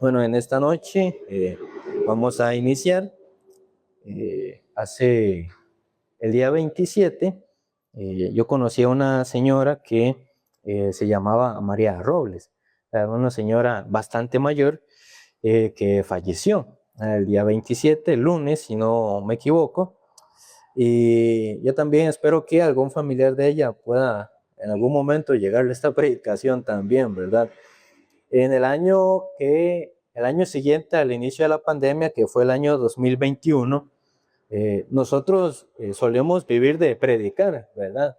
Bueno, en esta noche vamos a iniciar. Hace el día 27 yo conocí a una señora que se llamaba María Robles. Era una señora bastante mayor que falleció el día 27, el lunes, si no me equivoco. Y yo también espero que algún familiar de ella pueda en algún momento llegarle esta predicación también, ¿verdad? En el año siguiente al inicio de la pandemia, que fue el año 2021, nosotros solemos vivir de predicar, ¿verdad?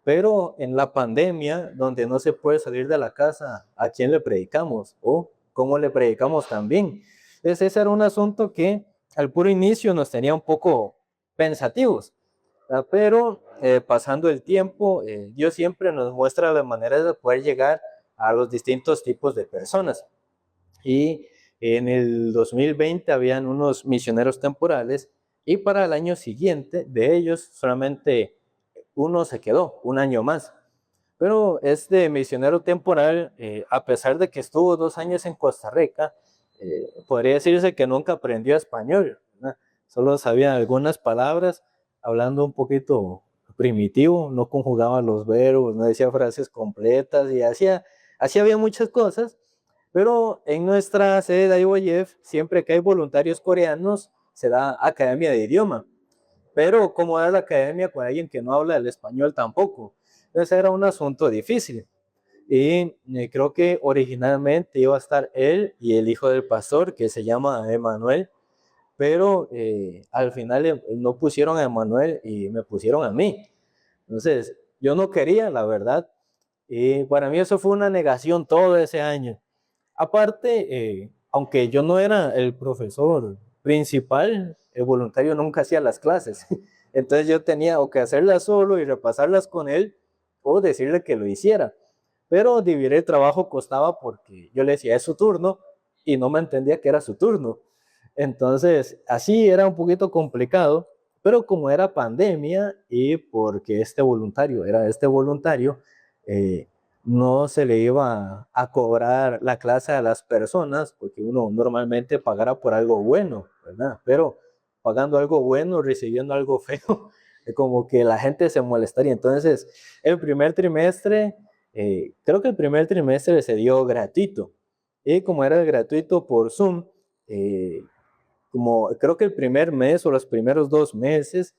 Pero en la pandemia, donde no se puede salir de la casa, ¿a quién le predicamos? ¿O cómo le predicamos también? Entonces ese era un asunto que al puro inicio nos tenía un poco pensativos, ¿verdad? Pero pasando el tiempo, Dios siempre nos muestra las maneras de poder llegar a los distintos tipos de personas. Y en el 2020 habían unos misioneros temporales y para el año siguiente de ellos solamente uno se quedó, un año más. Pero este misionero temporal, a pesar de que estuvo 2 años en Costa Rica, podría decirse que nunca aprendió español, ¿verdad? Solo sabía algunas palabras, hablando un poquito primitivo, no conjugaba los verbos, no decía frases completas y así había muchas cosas, pero en nuestra sede de IYF, siempre que hay voluntarios coreanos, se da academia de idioma. Pero ¿cómo dar la academia con alguien que no habla el español tampoco? Entonces era un asunto difícil. Y creo que originalmente iba a estar él y el hijo del pastor, que se llama Emanuel, pero al final no pusieron a Emanuel y me pusieron a mí. Entonces, yo no quería, la verdad, y para mí eso fue una negación todo ese año. Aparte, aunque yo no era el profesor principal, el voluntario nunca hacía las clases. Entonces yo tenía o que hacerlas solo y repasarlas con él o decirle que lo hiciera. Pero dividir el trabajo costaba porque yo le decía, es su turno, y no me entendía que era su turno. Entonces, así era un poquito complicado, pero como era pandemia y porque este voluntario era este voluntario, eh, no se le iba a cobrar la clase a las personas, porque uno normalmente pagará por algo bueno, ¿verdad? Pero pagando algo bueno, recibiendo algo feo, como que la gente se molestaría. Entonces, el primer trimestre, creo que el primer trimestre se dio gratuito. Y como era gratuito por Zoom, eh, como creo que el primer mes o los primeros 2 meses,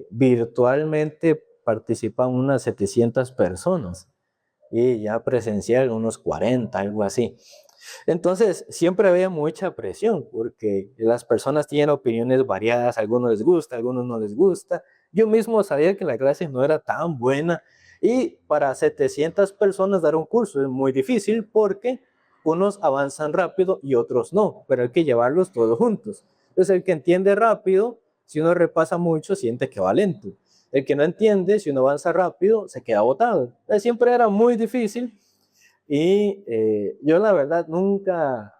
virtualmente participan unas 700 personas y ya presencial unos 40, algo así. Entonces, siempre había mucha presión porque las personas tienen opiniones variadas, a algunos les gusta, a algunos no les gusta. Yo mismo sabía que la clase no era tan buena y para 700 personas dar un curso es muy difícil porque unos avanzan rápido y otros no, pero hay que llevarlos todos juntos. Entonces, el que entiende rápido, si uno repasa mucho, siente que va lento. El que no entiende, si uno avanza rápido, se queda botado. Entonces, siempre era muy difícil y yo la verdad nunca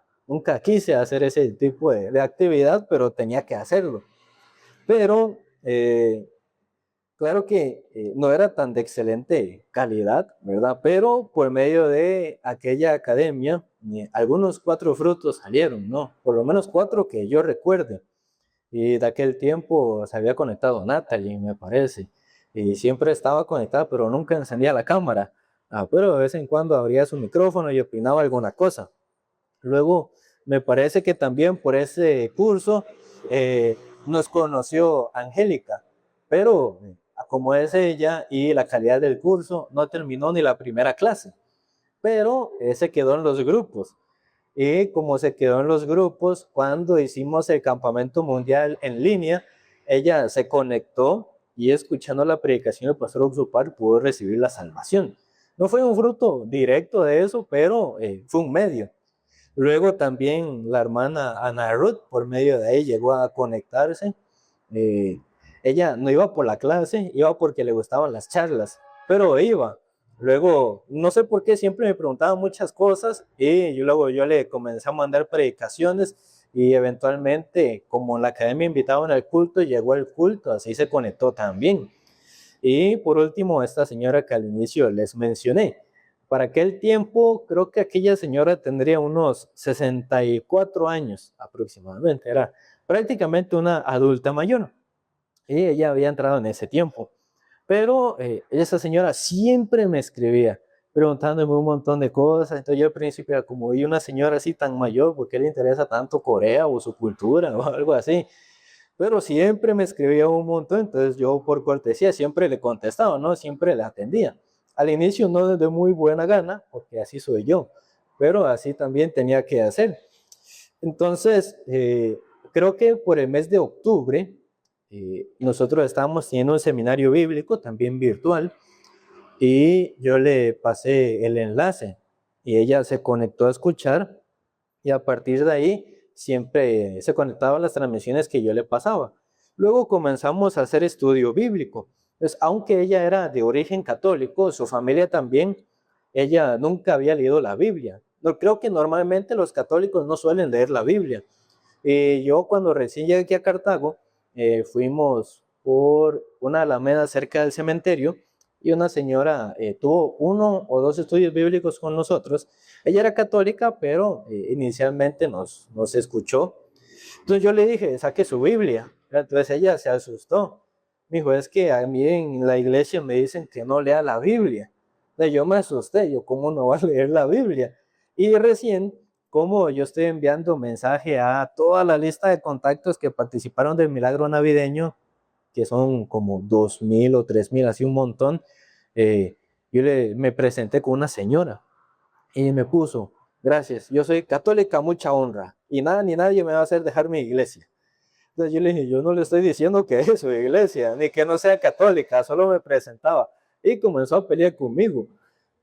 quise hacer ese tipo de actividad, pero tenía que hacerlo. Pero claro que no era tan de excelente calidad, ¿verdad? Pero por medio de aquella academia, algunos 4 frutos salieron, ¿no? Por lo menos 4 que yo recuerde. Y de aquel tiempo se había conectado Natalie, me parece. Y siempre estaba conectada, pero nunca encendía la cámara. Pero de vez en cuando abría su micrófono y opinaba alguna cosa. Luego, me parece que también por ese curso nos conoció Angélica, pero como es ella y la calidad del curso, no terminó ni la primera clase, pero se quedó en los grupos. Y como se quedó en los grupos, cuando hicimos el campamento mundial en línea, ella se conectó y escuchando la predicación del pastor Oxupar pudo recibir la salvación. No fue un fruto directo de eso, pero fue un medio. Luego también la hermana Ana Ruth, por medio de ahí, llegó a conectarse. Eh, Ella no iba por la clase, iba porque le gustaban las charlas, pero iba. Luego, no sé por qué, siempre me preguntaban muchas cosas y luego yo le comencé a mandar predicaciones y eventualmente, como la academia invitaban al culto, llegó al culto, así se conectó también. Y por último, esta señora que al inicio les mencioné, Para aquel tiempo, creo que aquella señora tendría unos 64 años aproximadamente, era prácticamente una adulta mayor, y ella había entrado en ese tiempo. Pero esa señora siempre me escribía, preguntándome un montón de cosas. Entonces yo al principio, como vi una señora así tan mayor, ¿por qué le interesa tanto Corea o su cultura o algo así? Pero siempre me escribía un montón, entonces yo por cortesía siempre le contestaba, ¿no? Siempre le atendía. Al inicio no de muy buena gana, porque así soy yo, pero así también tenía que hacer. Entonces, creo que por el mes de octubre, nosotros estábamos teniendo un seminario bíblico, también virtual, y yo le pasé el enlace y ella se conectó a escuchar y a partir de ahí siempre se conectaba a las transmisiones que yo le pasaba. Luego comenzamos a hacer estudio bíblico. Entonces, aunque ella era de origen católico, su familia también, ella nunca había leído la Biblia. No, creo que normalmente los católicos no suelen leer la Biblia. Yo cuando recién llegué aquí a Cartago, fuimos por una alameda cerca del cementerio y una señora tuvo 1 o 2 estudios bíblicos con nosotros. Ella era católica, pero inicialmente nos escuchó. Entonces yo le dije, saque su Biblia. Entonces ella se asustó. Me dijo, es que a mí en la iglesia me dicen que no lea la Biblia. Entonces yo me asusté, yo, ¿cómo no va a leer la Biblia? Y recién, como yo estoy enviando mensaje a toda la lista de contactos que participaron del milagro navideño, que son como 2,000 o 3,000, así un montón, yo me presenté con una señora y me puso, gracias, yo soy católica, mucha honra, y nada ni nadie me va a hacer dejar mi iglesia. Entonces yo le dije, yo no le estoy diciendo que es su iglesia, ni que no sea católica, solo me presentaba. Y comenzó a pelear conmigo,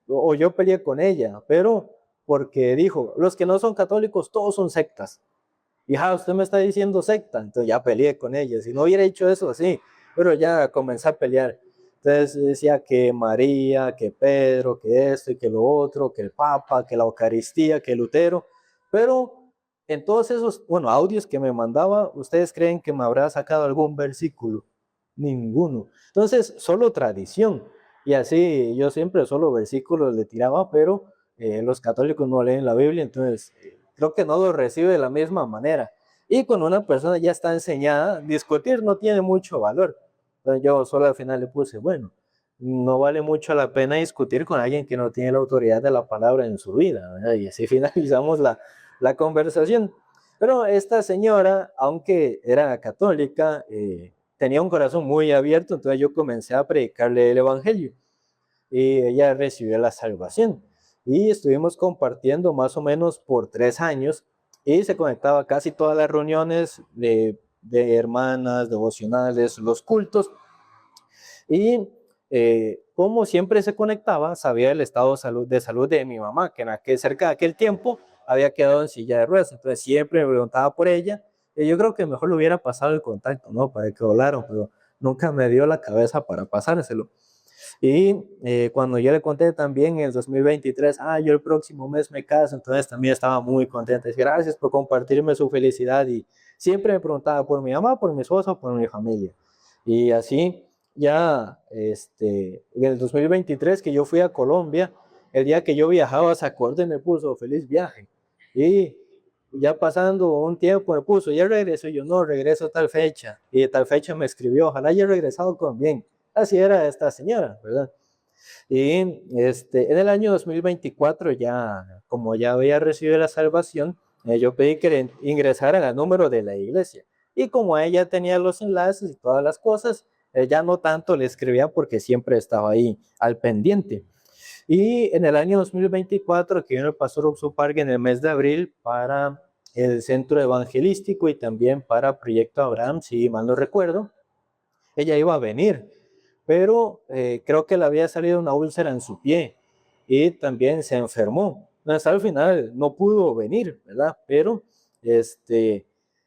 o yo peleé con ella, pero porque dijo, los que no son católicos, todos son sectas. Y usted me está diciendo secta, entonces ya peleé con ella. Si no hubiera hecho eso, sí, pero ya comencé a pelear. Entonces decía que María, que Pedro, que esto y que lo otro, que el Papa, que la Eucaristía, que Lutero. Pero en todos esos, bueno, audios que me mandaba, ¿ustedes creen que me habrá sacado algún versículo? Ninguno. Entonces, solo tradición. Y así yo siempre solo versículos le tiraba, pero los católicos no leen la Biblia, entonces creo que no lo recibe de la misma manera. Y cuando una persona ya está enseñada, discutir no tiene mucho valor. Entonces yo solo al final le puse, bueno, no vale mucho la pena discutir con alguien que no tiene la autoridad de la palabra en su vida, ¿verdad? Y así finalizamos la conversación. Pero esta señora, aunque era católica, tenía un corazón muy abierto, entonces yo comencé a predicarle el Evangelio y ella recibió la salvación. Y estuvimos compartiendo más o menos por 3 años y se conectaba a casi todas las reuniones de hermanas, devocionales, los cultos. Y como siempre se conectaba, sabía el estado de salud de mi mamá, que cerca de aquel tiempo había quedado en silla de ruedas. Entonces siempre me preguntaba por ella. Y yo creo que mejor le hubiera pasado el contacto, ¿no? Para que hablaran, pero nunca me dio la cabeza para pasárselo. Y cuando yo le conté también en el 2023, yo el próximo mes me caso, entonces también estaba muy contenta. Gracias por compartirme su felicidad y siempre me preguntaba por mi mamá, por mi esposo, por mi familia. Y así ya en el 2023 que yo fui a Colombia, el día que yo viajaba, se acordó y me puso feliz viaje. Y ya pasando un tiempo me puso, ya regreso, y yo no, regreso a tal fecha. Y de tal fecha me escribió, ojalá haya regresado con bien. Así era esta señora, ¿verdad? Y en el año 2024, ya, como ya había recibido la salvación, yo pedí que ingresaran al número de la iglesia. Y como ella tenía los enlaces y todas las cosas, ya no tanto le escribía porque siempre estaba ahí al pendiente. Y en el año 2024, que vino el pastor Oxo Parque en el mes de abril para el centro evangelístico y también para Proyecto Abraham, si mal no recuerdo, ella iba a venir, pero creo que le había salido una úlcera en su pie y también se enfermó. Entonces al final no pudo venir, ¿verdad? Pero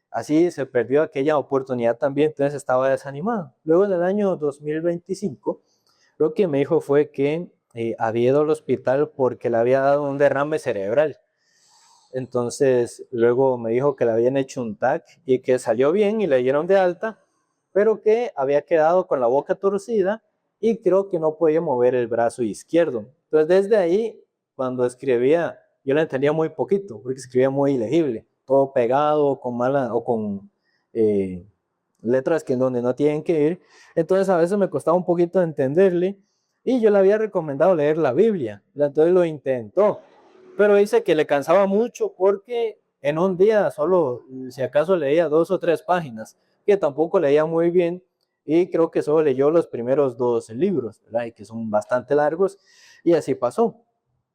así se perdió aquella oportunidad también, entonces estaba desanimado. Luego en el año 2025, lo que me dijo fue que había ido al hospital porque le había dado un derrame cerebral. Entonces luego me dijo que le habían hecho un TAC y que salió bien y le dieron de alta, pero que había quedado con la boca torcida y creo que no podía mover el brazo izquierdo. Entonces desde ahí cuando escribía, yo la entendía muy poquito, porque escribía muy ilegible, todo pegado, con mala, o con letras que en donde no tienen que ir. Entonces a veces me costaba un poquito entenderle, y yo le había recomendado leer la Biblia. Entonces lo intentó, pero dice que le cansaba mucho porque en un día solo, si acaso leía 2 o 3 páginas, que tampoco leía muy bien, y creo que solo leyó los primeros 2 libros, ¿verdad? Y que son bastante largos, y así pasó.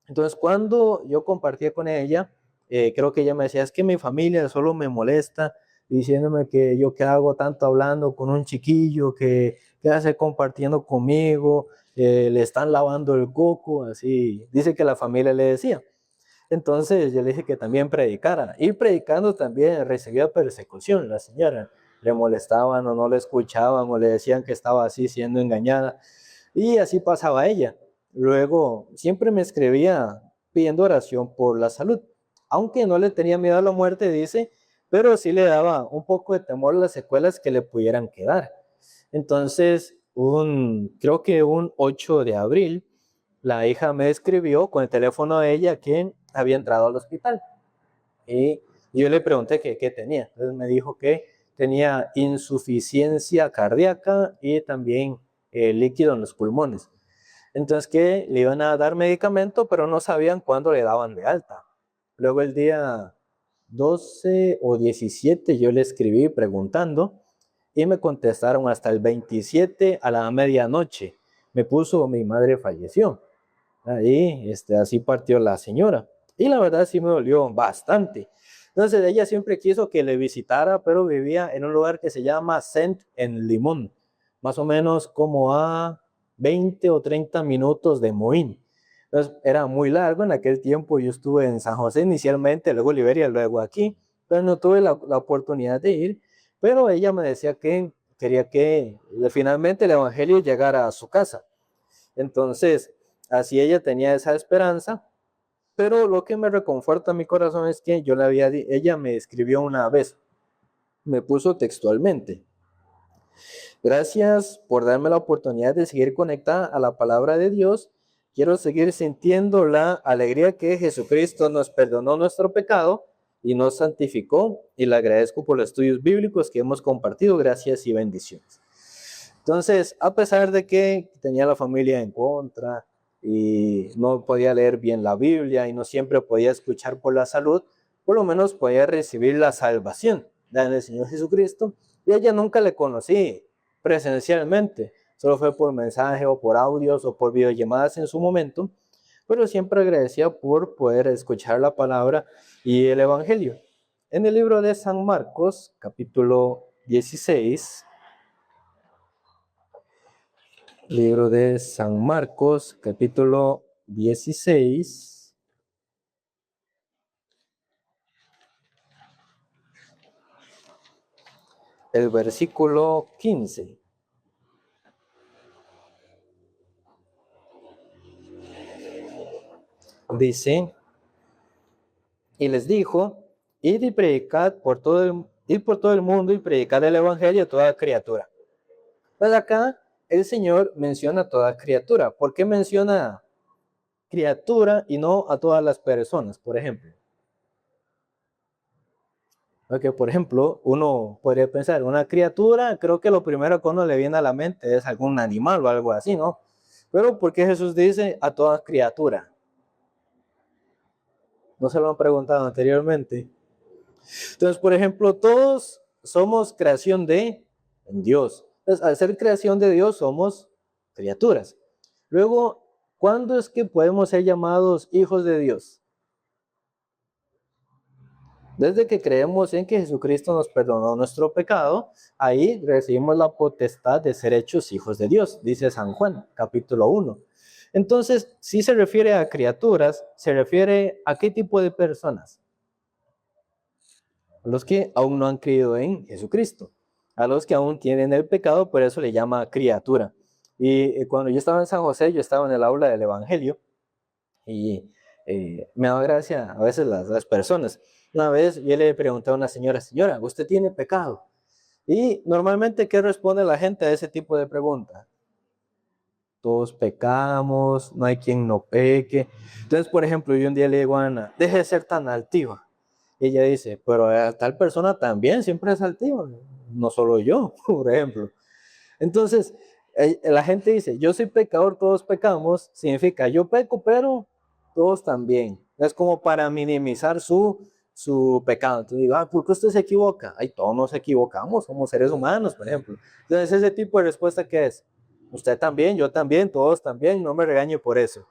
Entonces, cuando yo compartía con ella, creo que ella me decía, es que mi familia solo me molesta, diciéndome que yo qué hago tanto hablando con un chiquillo, que hace compartiendo conmigo, le están lavando el coco, así, dice que la familia le decía. Entonces yo le dije que también predicara, y predicando también recibía persecución la señora. Le molestaban o no le escuchaban o le decían que estaba así siendo engañada, y así pasaba ella. Luego siempre me escribía pidiendo oración por la salud, aunque no le tenía miedo a la muerte, dice, pero sí le daba un poco de temor las secuelas que le pudieran quedar. Entonces, creo que un 8 de abril, la hija me escribió con el teléfono de ella que había entrado al hospital, y yo le pregunté qué tenía. Entonces me dijo que tenía insuficiencia cardíaca y también líquido en los pulmones. Entonces que le iban a dar medicamento, pero no sabían cuándo le daban de alta. Luego el día 12 o 17 yo le escribí preguntando, y me contestaron hasta el 27 a la medianoche. Me puso, mi madre falleció. Ahí, así partió la señora. Y la verdad sí me dolió bastante. Entonces ella siempre quiso que le visitara, pero vivía en un lugar que se llama Saint en Limón, más o menos como a 20 o 30 minutos de Moín. Entonces era muy largo en aquel tiempo. Yo estuve en San José inicialmente, luego Liberia, luego aquí, pero no tuve la oportunidad de ir. Pero ella me decía que quería que finalmente el evangelio llegara a su casa. Entonces, así ella tenía esa esperanza, pero lo que me reconforta mi corazón es que ella me escribió una vez, me puso textualmente: gracias por darme la oportunidad de seguir conectada a la palabra de Dios. Quiero seguir sintiendo la alegría que Jesucristo nos perdonó nuestro pecado y nos santificó, y le agradezco por los estudios bíblicos que hemos compartido. Gracias y bendiciones. Entonces, a pesar de que tenía la familia en contra y no podía leer bien la Biblia y no siempre podía escuchar por la salud, por lo menos podía recibir la salvación del Señor Jesucristo. Y ella nunca le conocí presencialmente, solo fue por mensaje o por audios o por videollamadas en su momento, pero siempre agradecía por poder escuchar la palabra y el Evangelio. En el libro de San Marcos, capítulo 16, libro de San Marcos, capítulo 16, el versículo 15. Dice, y les dijo, id y predicad por todo el mundo y predicad el evangelio a toda criatura. Pues acá el Señor menciona a toda criatura. ¿Por qué menciona criatura y no a todas las personas, por ejemplo? Porque, por ejemplo, uno podría pensar, una criatura, creo que lo primero que uno le viene a la mente es algún animal o algo así, ¿no? Pero ¿por qué Jesús dice a toda criatura? ¿No se lo han preguntado anteriormente? Entonces, por ejemplo, todos somos creación de Dios. Entonces, al ser creación de Dios, somos criaturas. Luego, ¿cuándo es que podemos ser llamados hijos de Dios? Desde que creemos en que Jesucristo nos perdonó nuestro pecado, ahí recibimos la potestad de ser hechos hijos de Dios, dice San Juan, capítulo 1. Entonces, si se refiere a criaturas, se refiere a qué tipo de personas. A los que aún no han creído en Jesucristo, a los que aún tienen el pecado, por eso le llama criatura. Y cuando yo estaba en San José, yo estaba en el aula del Evangelio, y me daba gracia a veces las personas. Una vez yo le pregunté a una señora, señora, ¿usted tiene pecado? Y normalmente, ¿qué responde la gente a ese tipo de pregunta? todos pecamos, no hay quien no peque. Entonces, por ejemplo, yo un día le digo a Ana, deje de ser tan altiva. Y ella dice, pero tal persona también siempre es altiva, no solo yo, por ejemplo. Entonces, la gente dice, yo soy pecador, todos pecamos, significa yo peco, pero todos también. Es como para minimizar su pecado. Entonces digo, ¿por qué usted se equivoca? Ay, todos nos equivocamos, somos seres humanos, por ejemplo. Entonces, ese tipo de respuesta, ¿qué es? Usted también, yo también, todos también, no me regañe por eso.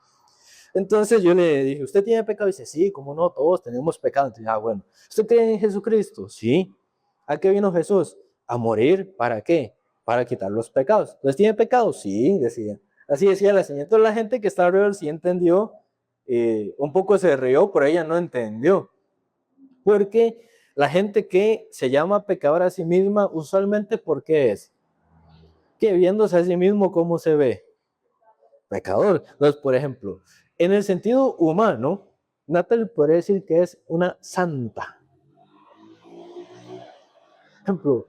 Entonces yo le dije, ¿usted tiene pecado? Y dice, sí, ¿cómo no? Todos tenemos pecado. Entonces, bueno, ¿usted cree en Jesucristo? Sí. ¿A qué vino Jesús? A morir, ¿para qué? Para quitar los pecados. Entonces, ¿tiene pecado? Sí, decía. Así decía la señora. Entonces la gente que estaba alrededor sí entendió, un poco se rió, pero ella no entendió. Porque la gente que se llama pecadora a sí misma, usualmente, ¿por qué es? Que viéndose a sí mismo, ¿cómo se ve? Pecador. Entonces, por ejemplo, en el sentido humano, Natalie podría decir que es una santa. Por ejemplo,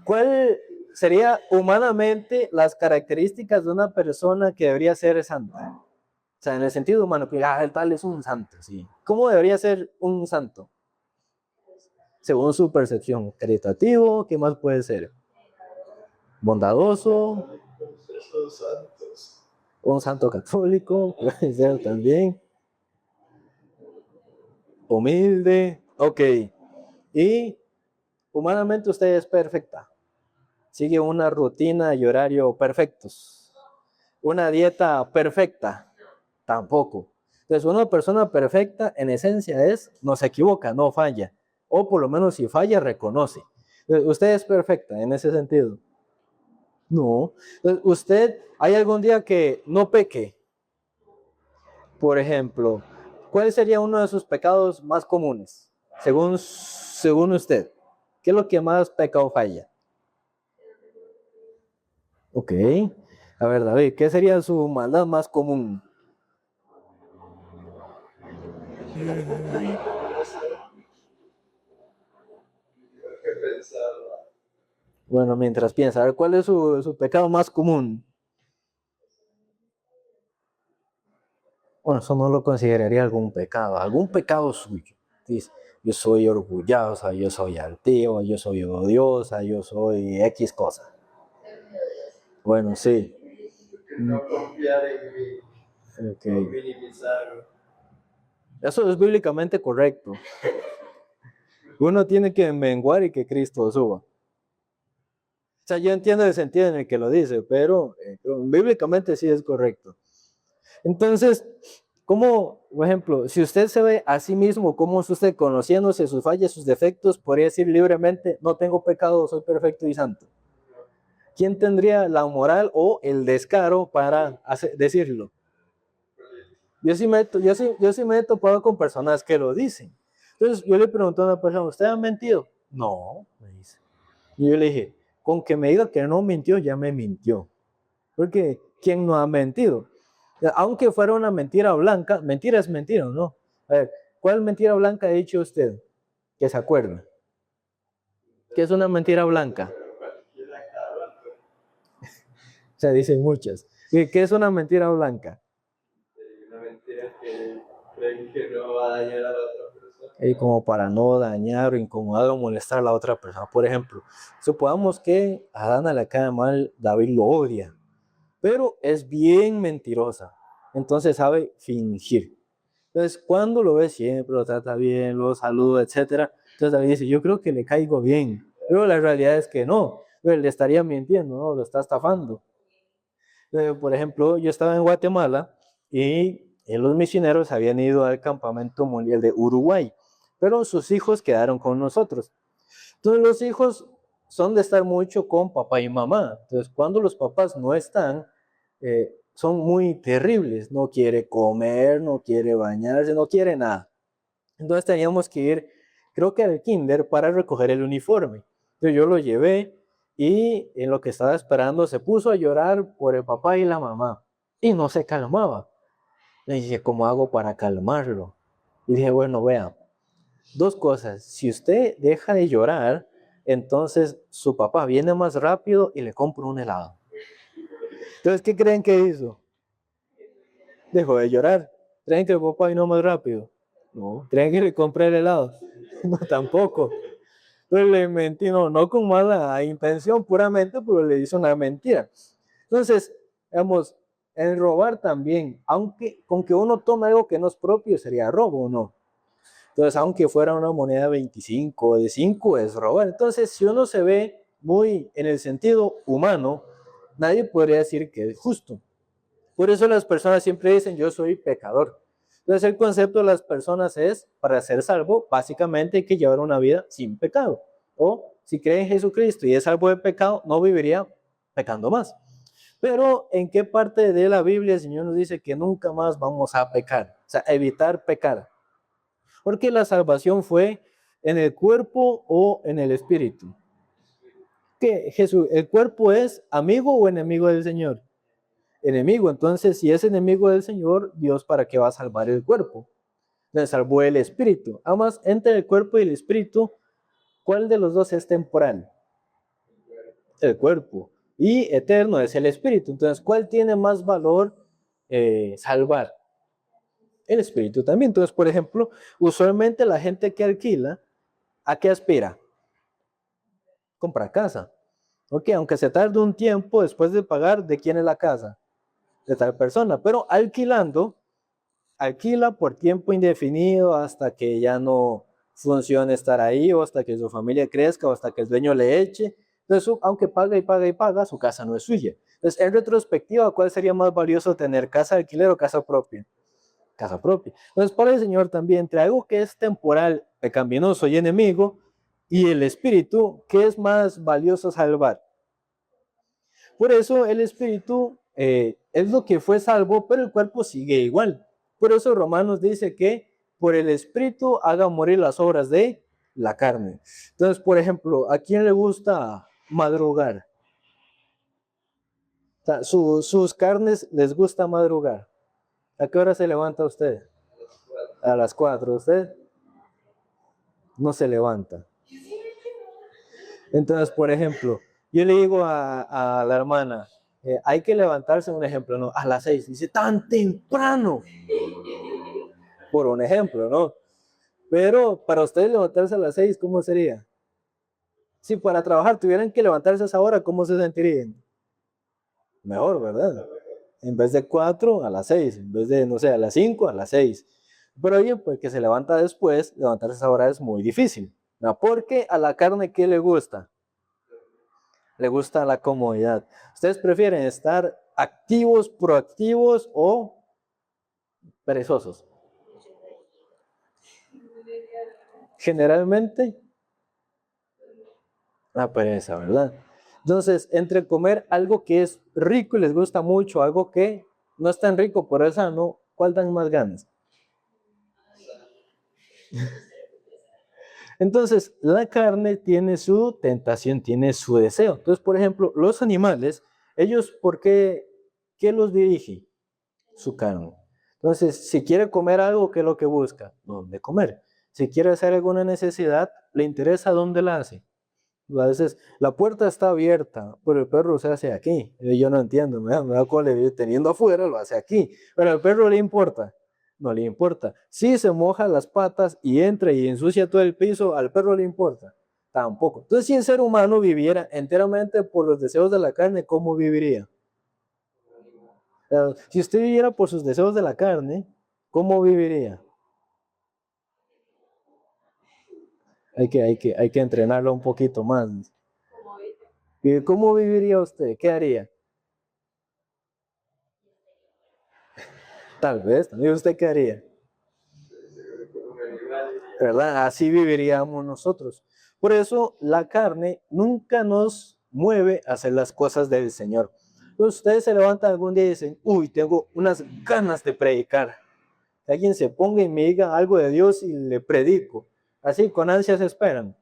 ¿cuál sería humanamente las características de una persona que debería ser santa? O sea, en el sentido humano, que el tal es un santo, sí. ¿Cómo debería ser un santo? Según su percepción, caritativo, ¿qué más puede ser? Bondadoso, un santo católico, puede ser también. Humilde, ok. Y humanamente usted es perfecta. Sigue una rutina y horario perfectos. Una dieta perfecta, tampoco. Entonces, una persona perfecta en esencia no se equivoca, no falla. O por lo menos si falla, reconoce. ¿Usted es perfecta en ese sentido? No. Entonces, ¿usted hay algún día que no peque? Por ejemplo, ¿cuál sería uno de sus pecados más comunes? Según usted. ¿Qué es lo que más peca o falla? Ok. A ver, David, ¿qué sería su maldad más común? Bueno, mientras piensa, a ver, ¿cuál es su pecado más común? Bueno, eso no lo consideraría algún pecado suyo. Dice, yo soy orgullosa, yo soy altivo, yo soy odiosa, yo soy X cosa. Bueno, sí. No confiar en mí, Okay. no minimizarlo. Eso es bíblicamente correcto. Uno tiene que menguar y que Cristo suba. O sea, yo entiendo el sentido en el que lo dice, pero bíblicamente sí es correcto. Entonces, ¿cómo, por ejemplo, si usted se ve a sí mismo, cómo es usted conociéndose sus fallas, sus defectos, podría decir libremente, no tengo pecado, soy perfecto y santo? ¿Quién tendría la moral o el descaro para decirlo? Yo sí me he topado con personas que lo dicen. Entonces yo le pregunto a una persona, ¿usted ha mentido? No, me dice. Y yo le dije, con que me diga que no mintió, ya me mintió. Porque ¿quién no ha mentido? Aunque fuera una mentira blanca, mentira es mentira, ¿no? A ver, ¿cuál mentira blanca ha dicho usted? Que se acuerde. ¿Qué es una mentira blanca? O sea, dicen muchas. ¿Qué es una mentira blanca? Una mentira que creen que no va a dañar a la otra persona. Y como para no dañar o incomodar o molestar a la otra persona. Por ejemplo, supongamos que a Dana le cae mal, David lo odia, pero es bien mentirosa. Entonces sabe fingir. Entonces, cuando lo ve siempre, lo trata bien, lo saluda, etc. Entonces David dice, yo creo que le caigo bien. Pero la realidad es que no. Él le estaría mintiendo, ¿no? Lo está estafando. Por ejemplo, yo estaba en Guatemala y los misioneros habían ido al campamento mundial de Uruguay, pero sus hijos quedaron con nosotros. Entonces los hijos son de estar mucho con papá y mamá. Entonces cuando los papás no están, son muy terribles. No quiere comer, no quiere bañarse, no quiere nada. Entonces teníamos que ir, creo que al kinder, para recoger el uniforme. Entonces yo lo llevé y en lo que estaba esperando se puso a llorar por el papá y la mamá. Y no se calmaba. Le dije, ¿cómo hago para calmarlo? Y dije, bueno, vea, dos cosas. Si usted deja de llorar, entonces su papá viene más rápido y le compra un helado. Entonces, ¿qué creen que hizo? Dejó de llorar. ¿Creen que el papá vino más rápido? No. ¿Creen que le compré el helado? No, tampoco. Entonces le mentí, no con mala intención puramente, pero le hizo una mentira. Entonces, digamos, el robar también, aunque con que uno tome algo que no es propio, sería robo o no. Entonces, aunque fuera una moneda de 25 o de 5, es robar. Entonces, si uno se ve muy en el sentido humano, nadie podría decir que es justo. Por eso las personas siempre dicen, yo soy pecador. Entonces, el concepto de las personas es, para ser salvo, básicamente hay que llevar una vida sin pecado. O, si cree en Jesucristo y es salvo de pecado, no viviría pecando más. Pero, ¿en qué parte de la Biblia el Señor nos dice que nunca más vamos a pecar? O sea, evitar pecar. Porque la salvación fue en el cuerpo o en el espíritu. ¿Qué? Jesús, ¿el cuerpo es amigo o enemigo del Señor? Enemigo. Entonces, si es enemigo del Señor, Dios, ¿para qué va a salvar el cuerpo? Le salvó el espíritu. Además, entre el cuerpo y el espíritu, ¿cuál de los dos es temporal? El cuerpo. Y eterno es el espíritu. Entonces, ¿cuál tiene más valor salvar? El espíritu también. Entonces, por ejemplo, usualmente la gente que alquila, ¿a qué aspira? Comprar casa. Ok, aunque se tarde un tiempo después de pagar, ¿de quién es la casa? De tal persona. Pero alquilando, alquila por tiempo indefinido hasta que ya no funcione estar ahí, o hasta que su familia crezca, o hasta que el dueño le eche. Entonces, aunque paga y paga y paga, su casa no es suya. Entonces, en retrospectiva, ¿cuál sería más valioso tener, casa de alquiler o casa propia? Casa propia. Entonces, para el Señor también, entre algo que es temporal, pecaminoso y enemigo, y el espíritu, ¿qué es más valioso salvar? Por eso el espíritu es lo que fue salvo, pero el cuerpo sigue igual. Por eso Romanos dice que por el espíritu haga morir las obras de la carne. Entonces, por ejemplo, ¿a quién le gusta madrugar? O sea, sus carnes les gusta madrugar. ¿A qué hora se levanta usted? A las 4. ¿Usted? No se levanta. Entonces, por ejemplo, yo le digo a la hermana, hay que levantarse, un ejemplo, ¿no? A las 6. Dice, tan temprano. Por un ejemplo, ¿no? Pero para ustedes levantarse a las 6, ¿cómo sería? Si para trabajar tuvieran que levantarse a esa hora, ¿cómo se sentirían? Mejor, ¿verdad? En vez de 4, a las 6. En vez de, no sé, a las 5, a las 6. Pero alguien pues, que se levanta después, levantarse a esa hora es muy difícil, ¿no? Porque a la carne, ¿qué le gusta? Le gusta la comodidad. ¿Ustedes prefieren estar activos, proactivos o perezosos? Generalmente, la pereza, ¿verdad? Entonces, entre comer algo que es rico y les gusta mucho, algo que no es tan rico, pero es sano, ¿cuál dan más ganas? Entonces, la carne tiene su tentación, tiene su deseo. Entonces, por ejemplo, los animales, ellos, ¿por qué los dirige? Su carne. Entonces, si quiere comer algo, ¿qué es lo que busca? ¿Dónde comer? Si quiere hacer alguna necesidad, ¿le interesa dónde la hace? A veces la puerta está abierta, pero el perro se hace aquí. Yo no entiendo, me da cólera, teniendo afuera lo hace aquí. Pero al perro le importa, no le importa. Si se moja las patas y entra y ensucia todo el piso, al perro le importa, tampoco. Entonces, si el ser humano viviera enteramente por los deseos de la carne, ¿cómo viviría? Si usted viviera por sus deseos de la carne, ¿cómo viviría? Hay que entrenarlo un poquito más. ¿Y cómo viviría usted? ¿Qué haría? Tal vez, también usted qué haría. ¿Verdad? Así viviríamos nosotros. Por eso la carne nunca nos mueve a hacer las cosas del Señor. Entonces, ustedes se levantan algún día y dicen, uy, tengo unas ganas de predicar. Que alguien se ponga y me diga algo de Dios y le predico. Así, con ansias esperan.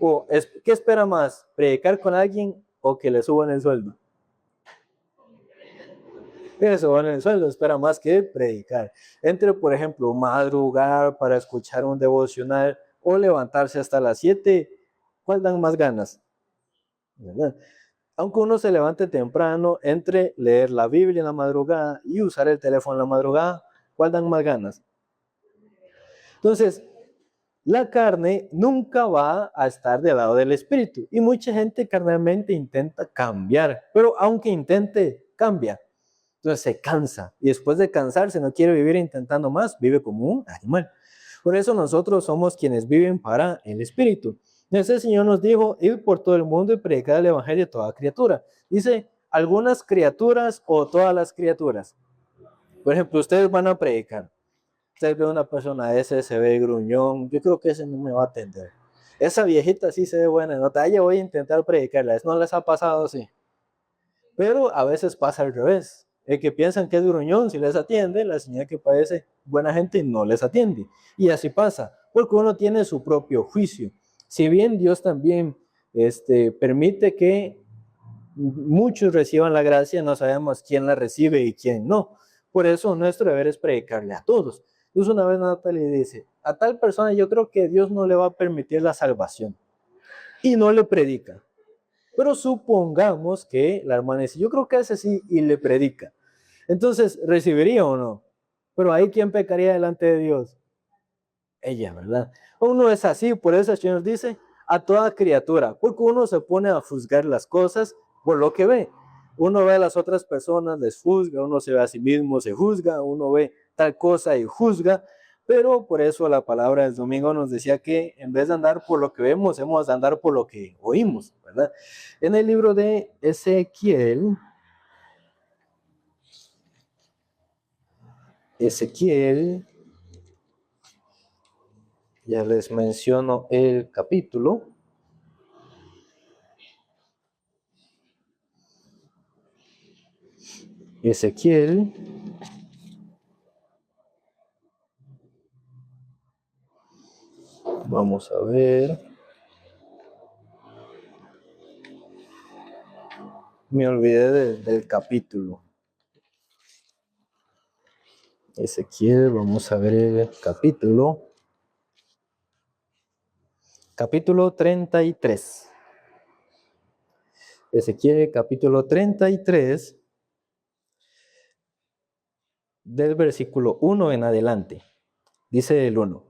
O, ¿qué espera más? ¿Predicar con alguien o que le suban el sueldo? Que le suban el sueldo, espera más que predicar. Entre, por ejemplo, madrugar para escuchar un devocional o levantarse hasta las 7. ¿Cuál dan más ganas? ¿Verdad? Aunque uno se levante temprano, entre leer la Biblia en la madrugada y usar el teléfono en la madrugada, ¿cuál dan más ganas? Entonces, la carne nunca va a estar del lado del espíritu. Y mucha gente carnalmente intenta cambiar, pero aunque intente, cambia. Entonces se cansa. Y después de cansarse, no quiere vivir intentando más, vive como un animal. Por eso nosotros somos quienes viven para el espíritu. Entonces el Señor nos dijo, ir por todo el mundo y predicar el evangelio a toda criatura. Dice, algunas criaturas o todas las criaturas. Por ejemplo, ustedes van a predicar. Usted ve una persona, ese se ve gruñón, yo creo que ese no me va a atender. Esa viejita sí se ve buena nota, ella voy a intentar predicarla, ¿no les ha pasado así? Pero a veces pasa al revés, el que piensan que es gruñón, si les atiende, la señora que parece buena gente no les atiende. Y así pasa, porque uno tiene su propio juicio. Si bien Dios también permite que muchos reciban la gracia, no sabemos quién la recibe y quién no. Por eso nuestro deber es predicarle a todos. Entonces una vez Natalie dice, a tal persona yo creo que Dios no le va a permitir la salvación. Y no le predica. Pero supongamos que la hermana dice, yo creo que ese sí, y le predica. Entonces, ¿recibiría o no? Pero ahí, ¿quién pecaría delante de Dios? Ella, ¿verdad? Uno es así, por eso el Señor dice, a toda criatura, porque uno se pone a juzgar las cosas por lo que ve. Uno ve a las otras personas, les juzga, uno se ve a sí mismo, se juzga, uno ve tal cosa y juzga, pero por eso la palabra del domingo nos decía que en vez de andar por lo que vemos, hemos de andar por lo que oímos, ¿verdad? En el libro de Ezequiel, ya les menciono el capítulo. Ezequiel, vamos a ver. Me olvidé del capítulo. Ezequiel, vamos a ver el capítulo. Capítulo 33. Ezequiel, capítulo 33, del versículo 1 en adelante. Dice el 1.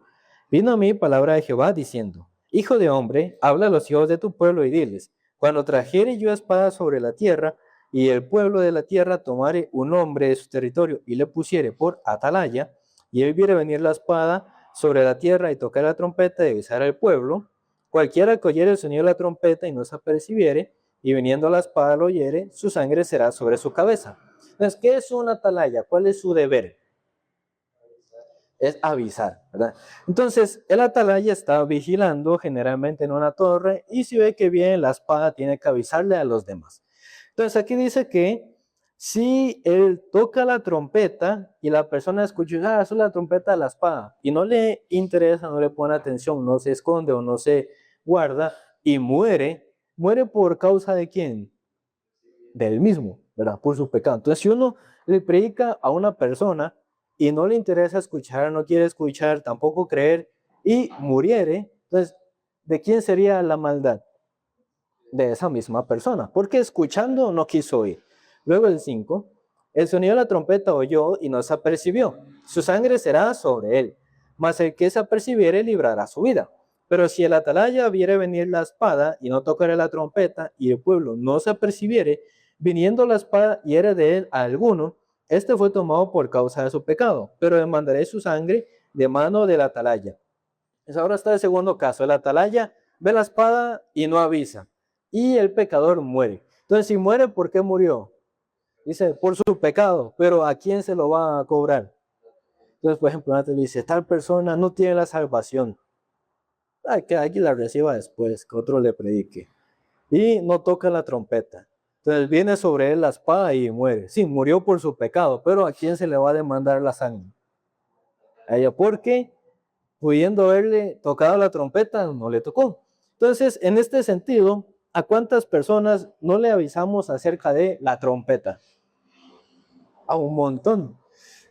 Vino a mí palabra de Jehová diciendo, Hijo de hombre, habla a los hijos de tu pueblo y diles, cuando trajere yo espada sobre la tierra, y el pueblo de la tierra tomare un hombre de su territorio y le pusiere por atalaya, y él viere venir la espada sobre la tierra y tocar la trompeta y avisar al pueblo, cualquiera que oyere el sonido de la trompeta y no se apercibiere, y viniendo la espada lo oyere, su sangre será sobre su cabeza. Entonces, ¿qué es una atalaya? ¿Cuál es su deber? Es avisar, ¿verdad? Entonces, el atalaya está vigilando generalmente en una torre y si ve que viene la espada, tiene que avisarle a los demás. Entonces, aquí dice que si él toca la trompeta y la persona escucha, eso es la trompeta de la espada, y no le interesa, no le pone atención, no se esconde o no se guarda y muere por causa de quién? Del mismo, ¿verdad? Por su pecado. Entonces, si uno le predica a una persona y no le interesa escuchar, no quiere escuchar, tampoco creer, y muriere, entonces, ¿de quién sería la maldad? De esa misma persona, porque escuchando no quiso oír. Luego el 5, el sonido de la trompeta oyó y no se apercibió, su sangre será sobre él, mas el que se apercibiere librará su vida. Pero si el atalaya viere venir la espada y no tocare la trompeta y el pueblo no se apercibiere, viniendo la espada hiere de él a alguno, este fue tomado por causa de su pecado, pero demandaré su sangre de mano del atalaya. Pues ahora está el segundo caso, el atalaya ve la espada y no avisa, y el pecador muere. Entonces, si muere, ¿por qué murió? Dice, por su pecado, pero ¿a quién se lo va a cobrar? Entonces, por ejemplo, antes dice, tal persona no tiene la salvación. Que alguien la reciba después, que otro le predique. Y no toca la trompeta. Entonces viene sobre él la espada y muere. Sí, murió por su pecado, pero ¿a quién se le va a demandar la sangre? A ella, porque pudiendo haberle tocado la trompeta, no le tocó. Entonces, en este sentido, ¿a cuántas personas no le avisamos acerca de la trompeta? A un montón.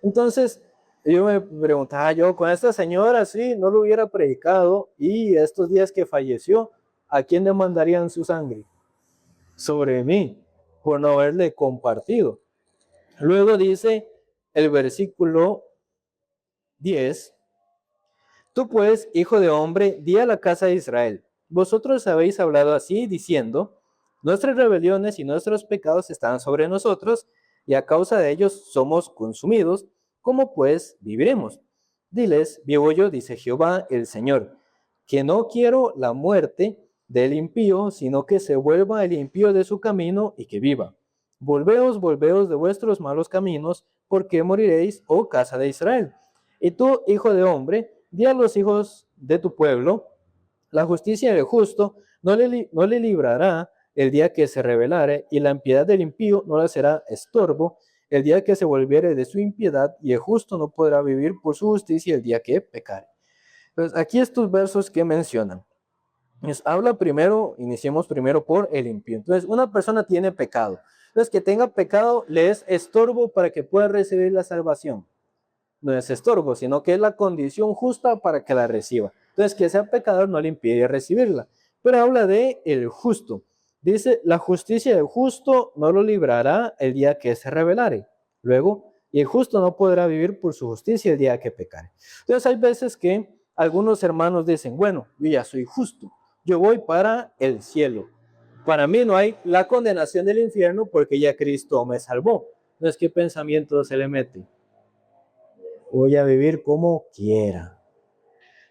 Entonces, yo me preguntaba, yo con esta señora, sí, no lo hubiera predicado y estos días que falleció, ¿a quién demandarían su sangre? sobre mí por no haberle compartido. Luego dice el versículo 10, tú pues, hijo de hombre, di a la casa de Israel, vosotros habéis hablado así, diciendo, nuestras rebeliones y nuestros pecados están sobre nosotros, y a causa de ellos somos consumidos, ¿cómo pues viviremos? Diles, vivo yo, dice Jehová el Señor, que no quiero la muerte del impío, sino que se vuelva el impío de su camino y que viva. Volveos, volveos de vuestros malos caminos, porque moriréis, oh casa de Israel. Y tú, hijo de hombre, di a los hijos de tu pueblo, la justicia del justo no le librará el día que se rebelare, y la impiedad del impío no le será estorbo el día que se volviere de su impiedad, y el justo no podrá vivir por su justicia el día que pecare. Entonces, aquí estos versos que mencionan, habla primero, iniciemos primero por el impío. Entonces, una persona tiene pecado. Entonces, que tenga pecado le es estorbo para que pueda recibir la salvación. No es estorbo, sino que es la condición justa para que la reciba. Entonces, que sea pecador no le impide recibirla. Pero habla de el justo. Dice, la justicia del justo no lo librará el día que se rebelare. Luego, y el justo no podrá vivir por su justicia el día que pecare. Entonces, hay veces que algunos hermanos dicen, bueno, yo ya soy justo, yo voy para el cielo. Para mí no hay la condenación del infierno porque ya Cristo me salvó. Entonces, ¿qué pensamiento se le mete? Voy a vivir como quiera.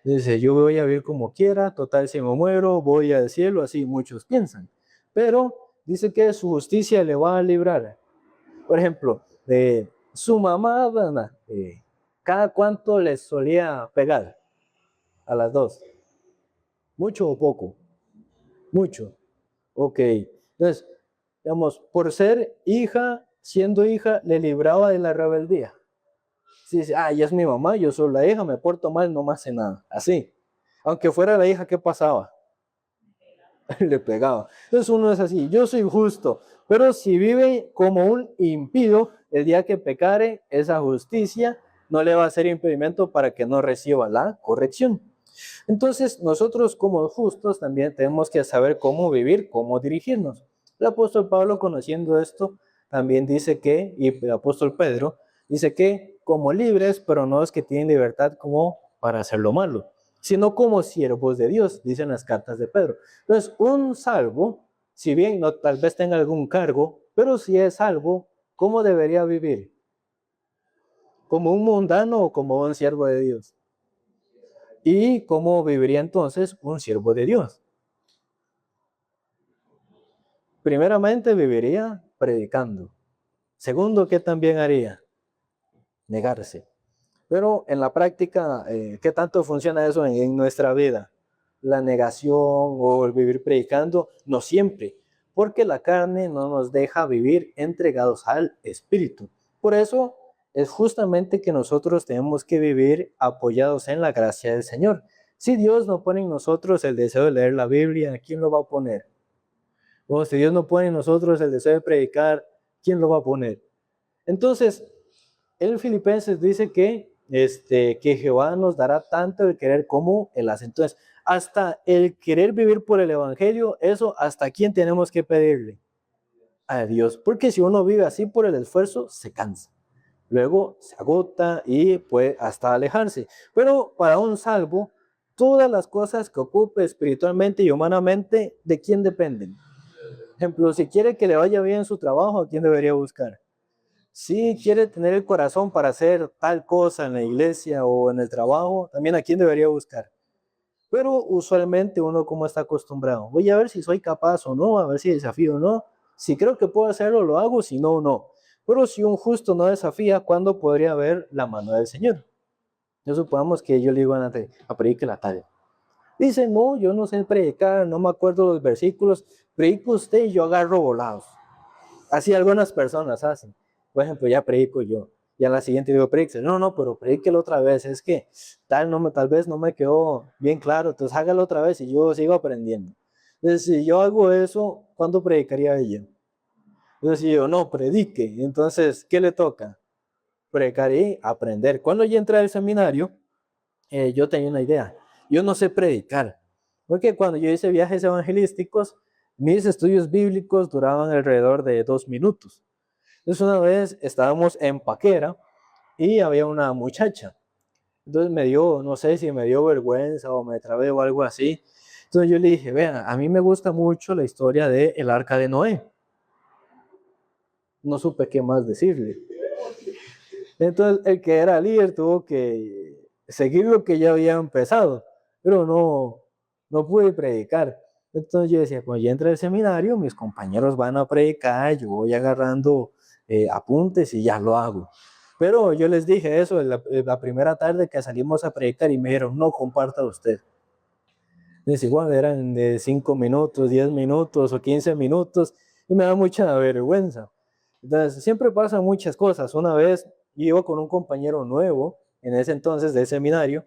Dice, yo voy a vivir como quiera, total si me muero, voy al cielo, así muchos piensan. Pero dice que su justicia le va a librar. Por ejemplo, de su mamá, ¿cada cuánto les solía pegar a las dos? ¿Mucho o poco? Mucho. Ok. Entonces, digamos, por ser hija, siendo hija, le libraba de la rebeldía. Si dice, ella es mi mamá, yo soy la hija, me porto mal, no me hace nada. Así. Aunque fuera la hija, ¿qué pasaba? Le pegaba. Entonces uno es así, yo soy justo, pero si vive como un impío, el día que pecare, esa justicia no le va a ser impedimento para que no reciba la corrección. Entonces nosotros como justos también tenemos que saber cómo vivir, cómo dirigirnos. El apóstol Pablo, conociendo esto, también dice que, y el apóstol Pedro, dice que como libres, pero no es que tienen libertad como para hacer lo malo, sino como siervos de Dios, dicen las cartas de Pedro. Entonces, un salvo, si bien no tal vez tenga algún cargo, pero si es salvo, ¿cómo debería vivir? ¿Como un mundano o como un siervo de Dios? ¿Y cómo viviría entonces un siervo de Dios? Primeramente viviría predicando. Segundo, ¿qué también haría? Negarse. Pero en la práctica, ¿qué tanto funciona eso en nuestra vida? La negación o el vivir predicando, no siempre, porque la carne no nos deja vivir entregados al Espíritu. Por eso es justamente que nosotros tenemos que vivir apoyados en la gracia del Señor. Si Dios no pone en nosotros el deseo de leer la Biblia, ¿quién lo va a poner? O si Dios no pone en nosotros el deseo de predicar, ¿quién lo va a poner? Entonces, el Filipenses dice que Jehová nos dará tanto el querer como el hacer. Entonces, hasta el querer vivir por el Evangelio, eso hasta quién tenemos que pedirle. A Dios. Porque si uno vive así por el esfuerzo, se cansa. Luego se agota y puede hasta alejarse. Pero para un salvo, todas las cosas que ocupe espiritualmente y humanamente, ¿de quién dependen? Por ejemplo, si quiere que le vaya bien en su trabajo, ¿a quién debería buscar? Si quiere tener el corazón para hacer tal cosa en la iglesia o en el trabajo, también a quién debería buscar. Pero usualmente uno como está acostumbrado, voy a ver si soy capaz o no, a ver si desafío o no. Si creo que puedo hacerlo, lo hago, si no, no. Pero si un justo no desafía, ¿cuándo podría ver la mano del Señor? Yo supongamos que yo le digo a Natalia, predique la tal. Dice, no, yo no sé predicar, no me acuerdo los versículos, predico usted y yo agarro volados. Así algunas personas hacen. Por ejemplo, ya predico yo. Y a la siguiente digo, predique. No, pero predíquelo otra vez. Es que tal vez no me quedó bien claro. Entonces hágalo otra vez y yo sigo aprendiendo. Entonces, si yo hago eso, ¿cuándo predicaría ella? Entonces, si yo no predique, entonces, ¿qué le toca? Predicar y aprender. Cuando yo entré al seminario, yo tenía una idea. Yo no sé predicar. Porque cuando yo hice viajes evangelísticos, Mis estudios bíblicos duraban alrededor de 2 minutos. Entonces una vez estábamos en Paquera y había una muchacha. Entonces me dio, no sé si me dio vergüenza o me trabé o algo así. Entonces yo le dije, vea, a mí me gusta mucho la historia del arca de Noé. No supe qué más decirle. Entonces el que era líder tuvo que seguir lo que ya había empezado, pero no pude predicar. Entonces yo decía, cuando ya entre al seminario, mis compañeros van a predicar, yo voy agarrando apuntes y ya lo hago. Pero yo les dije eso la primera tarde que salimos a predicar y me dijeron, no, comparta usted. Es igual, eran de 5 minutos, 10 minutos o 15 minutos y me da mucha vergüenza. Entonces, siempre pasan muchas cosas. Una vez iba con un compañero nuevo, en ese entonces del seminario,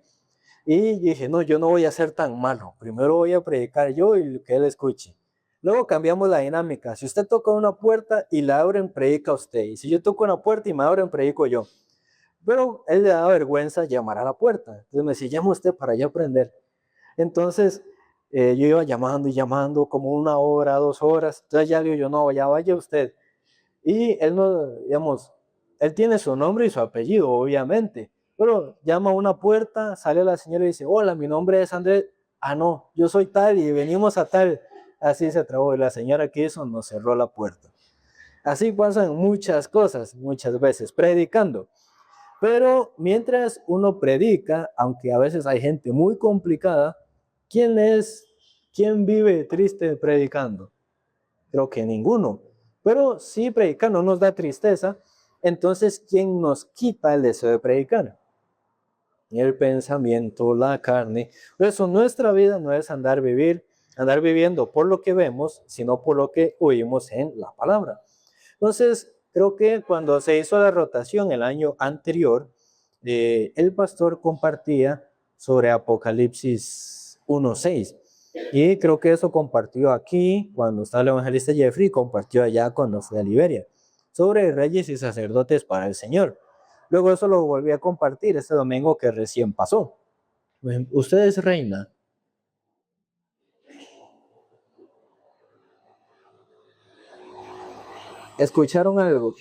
y dije, no, yo no voy a ser tan malo. Primero voy a predicar yo y que él escuche. Luego cambiamos la dinámica. Si usted toca una puerta y la abren, predica usted. Y si yo toco una puerta y me abren, predico yo. Pero él le da vergüenza llamar a la puerta. Entonces me decía, llama usted para yo aprender. Entonces yo iba llamando y llamando como 1 hora, 2 horas. Entonces ya digo yo, no, ya vaya usted. Y él no, digamos, él tiene su nombre y su apellido, obviamente. Pero llama a una puerta, sale la señora y dice, hola, mi nombre es Andrés. Ah, no, yo soy tal y venimos a tal. Así se trabó y la señora que hizo nos cerró la puerta. Así pasan muchas cosas, muchas veces, predicando. Pero mientras uno predica, aunque a veces hay gente muy complicada, ¿quién vive triste predicando? Creo que ninguno. Pero si predicar no nos da tristeza, entonces ¿quién nos quita el deseo de predicar? El pensamiento, la carne. Por eso nuestra vida no es andar viviendo por lo que vemos, sino por lo que oímos en la palabra. Entonces, creo que cuando se hizo la rotación el año anterior, el pastor compartía sobre Apocalipsis 1:6. Y creo que eso compartió aquí, cuando estaba el evangelista Jeffrey, compartió allá cuando fue a Liberia, sobre reyes y sacerdotes para el Señor. Luego eso lo volví a compartir este domingo que recién pasó. ¿Usted es reina? ¿Escucharon algo?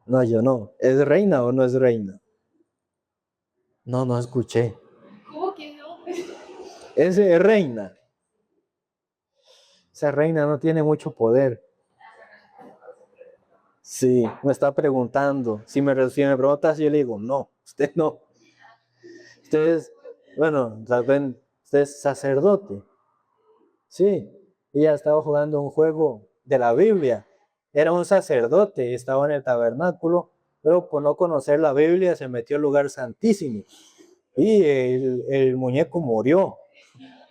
No, yo no. ¿Es reina o no es reina? No escuché. ¿Cómo que no? Es reina. Esa reina no tiene mucho poder. Sí, me está preguntando. Si me preguntas, yo le digo, no, usted no. Usted es, bueno, tal vez usted es sacerdote. Sí, ella estaba jugando un juego de la Biblia. Era un sacerdote, estaba en el tabernáculo, pero por no conocer la Biblia se metió al lugar santísimo. Y el muñeco murió,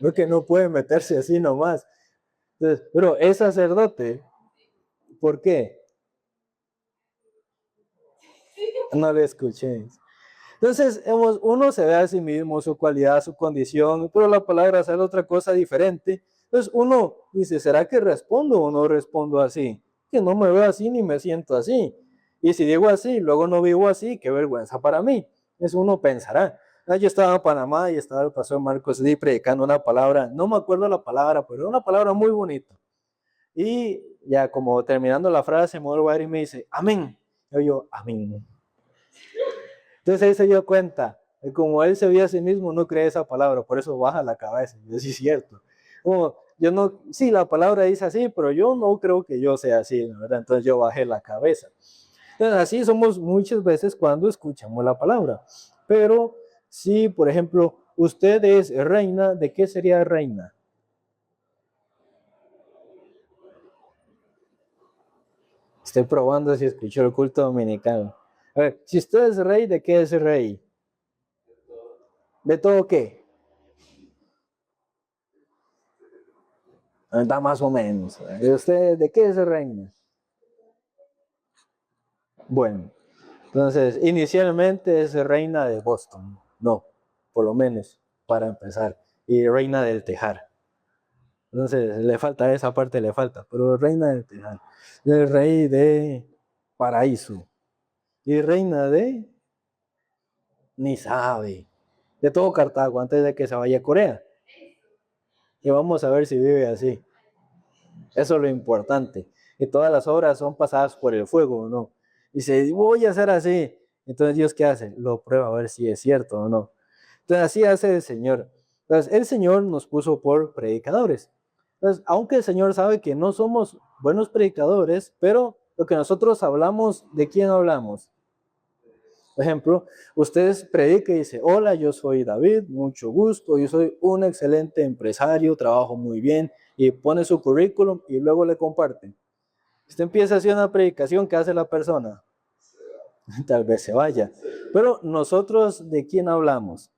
porque no puede meterse así nomás. Entonces, pero es sacerdote. ¿Por qué? No le escuché. Entonces, uno se ve a sí mismo, su cualidad, su condición, pero la palabra sale otra cosa diferente. Entonces, uno dice, ¿será que respondo o no respondo así? Que no me veo así ni me siento así. Y si digo así, luego no vivo así, qué vergüenza para mí. Eso uno pensará. Yo estaba en Panamá y estaba el pastor Marcos Lee predicando una palabra, no me acuerdo la palabra, pero era una palabra muy bonita. Y ya como terminando la frase, me vuelvo a ver y me dice, amén. Yo, amén. Entonces él se dio cuenta, como él se veía a sí mismo, no cree esa palabra, por eso baja la cabeza. Y sí es cierto. Como, yo no, sí, la palabra dice así, pero yo no creo que yo sea así, ¿verdad? Entonces yo bajé la cabeza. Entonces así somos muchas veces cuando escuchamos la palabra. Pero si, por ejemplo, usted es reina, ¿de qué sería reina? Estoy probando si escuchó el culto dominical. A ver, si usted es rey, ¿de qué es rey? ¿De todo qué? Da más o menos. ¿Usted de qué es reina? Bueno, entonces, inicialmente es reina de Boston. No, por lo menos, para empezar. Y reina del Tejar. Entonces, le falta esa parte, le falta. Pero reina del Tejar. El rey de Paraíso. Y reina de... Ni sabe. De todo Cartago, antes de que se vaya a Corea. Y vamos a ver si vive así. Eso es lo importante. Y todas las obras son pasadas por el fuego, ¿no? Y dice, voy a hacer así. Entonces, ¿Dios qué hace? Lo prueba a ver si es cierto o no. Entonces, así hace el Señor. Entonces, el Señor nos puso por predicadores. Entonces, aunque el Señor sabe que no somos buenos predicadores, pero lo que nosotros hablamos, ¿de quién hablamos? Por ejemplo, ustedes predican y dicen, hola, yo soy David, mucho gusto, yo soy un excelente empresario, trabajo muy bien, y pone su currículum y luego le comparten. Usted empieza a hacer una predicación, ¿qué hace la persona? Tal vez se vaya. Pero nosotros, ¿de quién hablamos?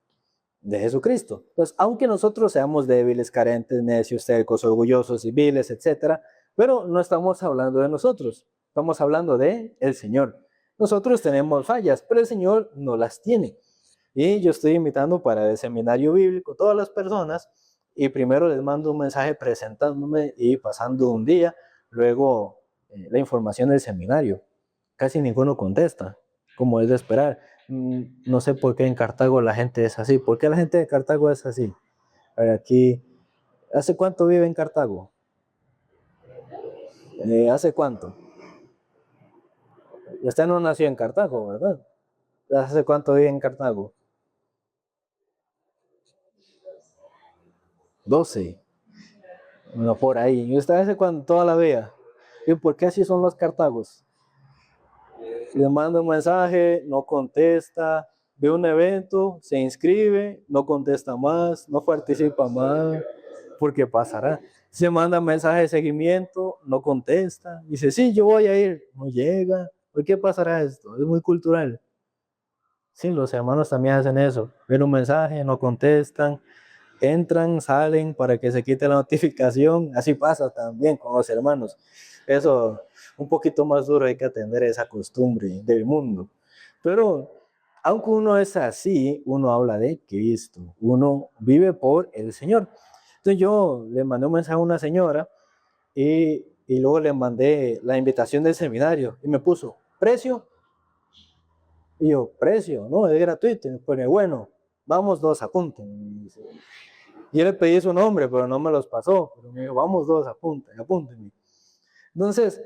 De Jesucristo. Entonces, aunque nosotros seamos débiles, carentes, necios, tercos, orgullosos, civiles, etcétera, pero no estamos hablando de nosotros, estamos hablando de el Señor. Nosotros tenemos fallas, pero el Señor no las tiene. Y yo estoy invitando para el seminario bíblico a todas las personas y primero les mando un mensaje presentándome y pasando un día, luego la información del seminario. Casi ninguno contesta, como es de esperar. No sé por qué en Cartago la gente es así. ¿Por qué la gente de Cartago es así? A ver, aquí, ¿hace cuánto vive en Cartago? ¿Hace cuánto? Usted no nació en Cartago, ¿verdad? ¿Hace cuánto vive en Cartago? 12. No, por ahí. ¿Y usted hace cuánto? Toda la vida. ¿Y por qué así son los cartagos? Le manda un mensaje, no contesta, ve un evento, se inscribe, no contesta más, no participa más, porque pasará. Se manda mensaje de seguimiento, no contesta, dice, sí, yo voy a ir, no llega. ¿Por qué pasará esto? Es muy cultural. Sí, los hermanos también hacen eso. Ven un mensaje, no contestan, entran, salen para que se quite la notificación. Así pasa también con los hermanos. Eso, un poquito más duro, hay que atender esa costumbre del mundo. Pero aunque uno es así, uno habla de Cristo, uno vive por el Señor. Entonces yo le mandé un mensaje a una señora y luego le mandé la invitación del seminario y me puso, ¿precio? Y yo, precio, no, es gratuito. Y pone, bueno, vamos dos, apunten. Y yo le pedí su nombre, pero no me los pasó. Pero me dijo, vamos dos, apunten, apunten. Entonces,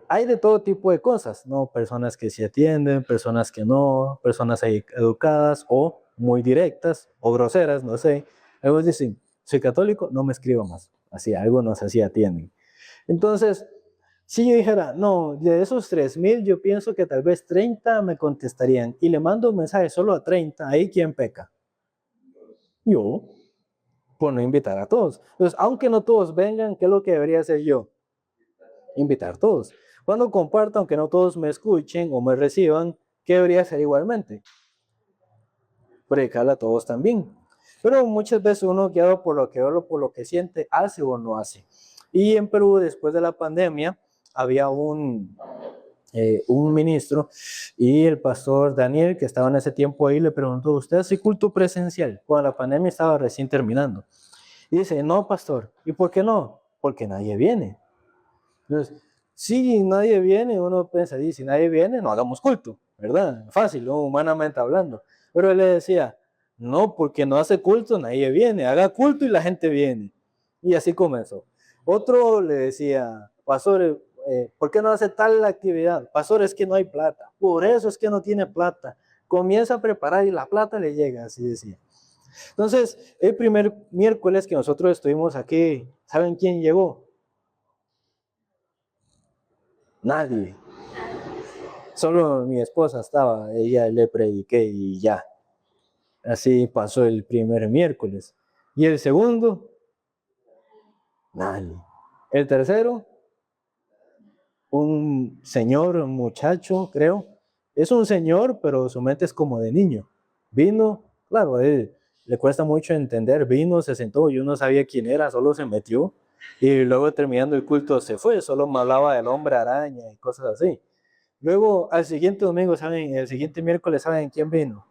hay de todo tipo de cosas, ¿no? Personas que se atienden, personas que no, personas educadas o muy directas o groseras, no sé. Algunos dicen, soy católico, no me escriba más. Así, algunos así atienden. Entonces, si yo dijera, no, de esos 3,000, yo pienso que tal vez 30 me contestarían y le mando un mensaje solo a 30, ahí quién peca. Yo, por no invitar a todos. Entonces, aunque no todos vengan, ¿qué es lo que debería hacer yo? Invitar a todos. Cuando comparto, aunque no todos me escuchen o me reciban, ¿qué debería hacer igualmente? Predicarle a todos también. Pero muchas veces uno, guiado por lo que ve o por lo que siente, hace o no hace. Y en Perú, después de la pandemia, había un ministro y el pastor Daniel, que estaba en ese tiempo ahí, le preguntó, ¿usted hace culto presencial? Cuando la pandemia estaba recién terminando. Y dice, no, pastor. ¿Y por qué no? Porque nadie viene. Entonces, si nadie viene, uno piensa, si nadie viene, no hagamos culto, ¿verdad? Fácil, ¿no? Humanamente hablando. Pero él le decía, no, porque no hace culto, nadie viene, haga culto y la gente viene. Y así comenzó. Otro le decía, pastor, ¿por qué no hace tal actividad? Pastor, es que no hay plata. Por eso es que no tiene plata. Comienza a preparar y la plata le llega, así decía. Entonces, el primer miércoles que nosotros estuvimos aquí, ¿saben quién llegó? Nadie. Solo mi esposa estaba, ella le prediqué y ya. Así pasó el primer miércoles. Y el segundo, nadie. El tercero, un señor, un muchacho, creo. Es un señor, pero su mente es como de niño. Vino, claro, él le cuesta mucho entender, vino, se sentó, yo no sabía quién era, solo se metió. Y luego terminando el culto se fue, solo me hablaba del hombre araña y cosas así. Luego, al siguiente domingo, ¿saben? El siguiente miércoles, ¿saben quién vino?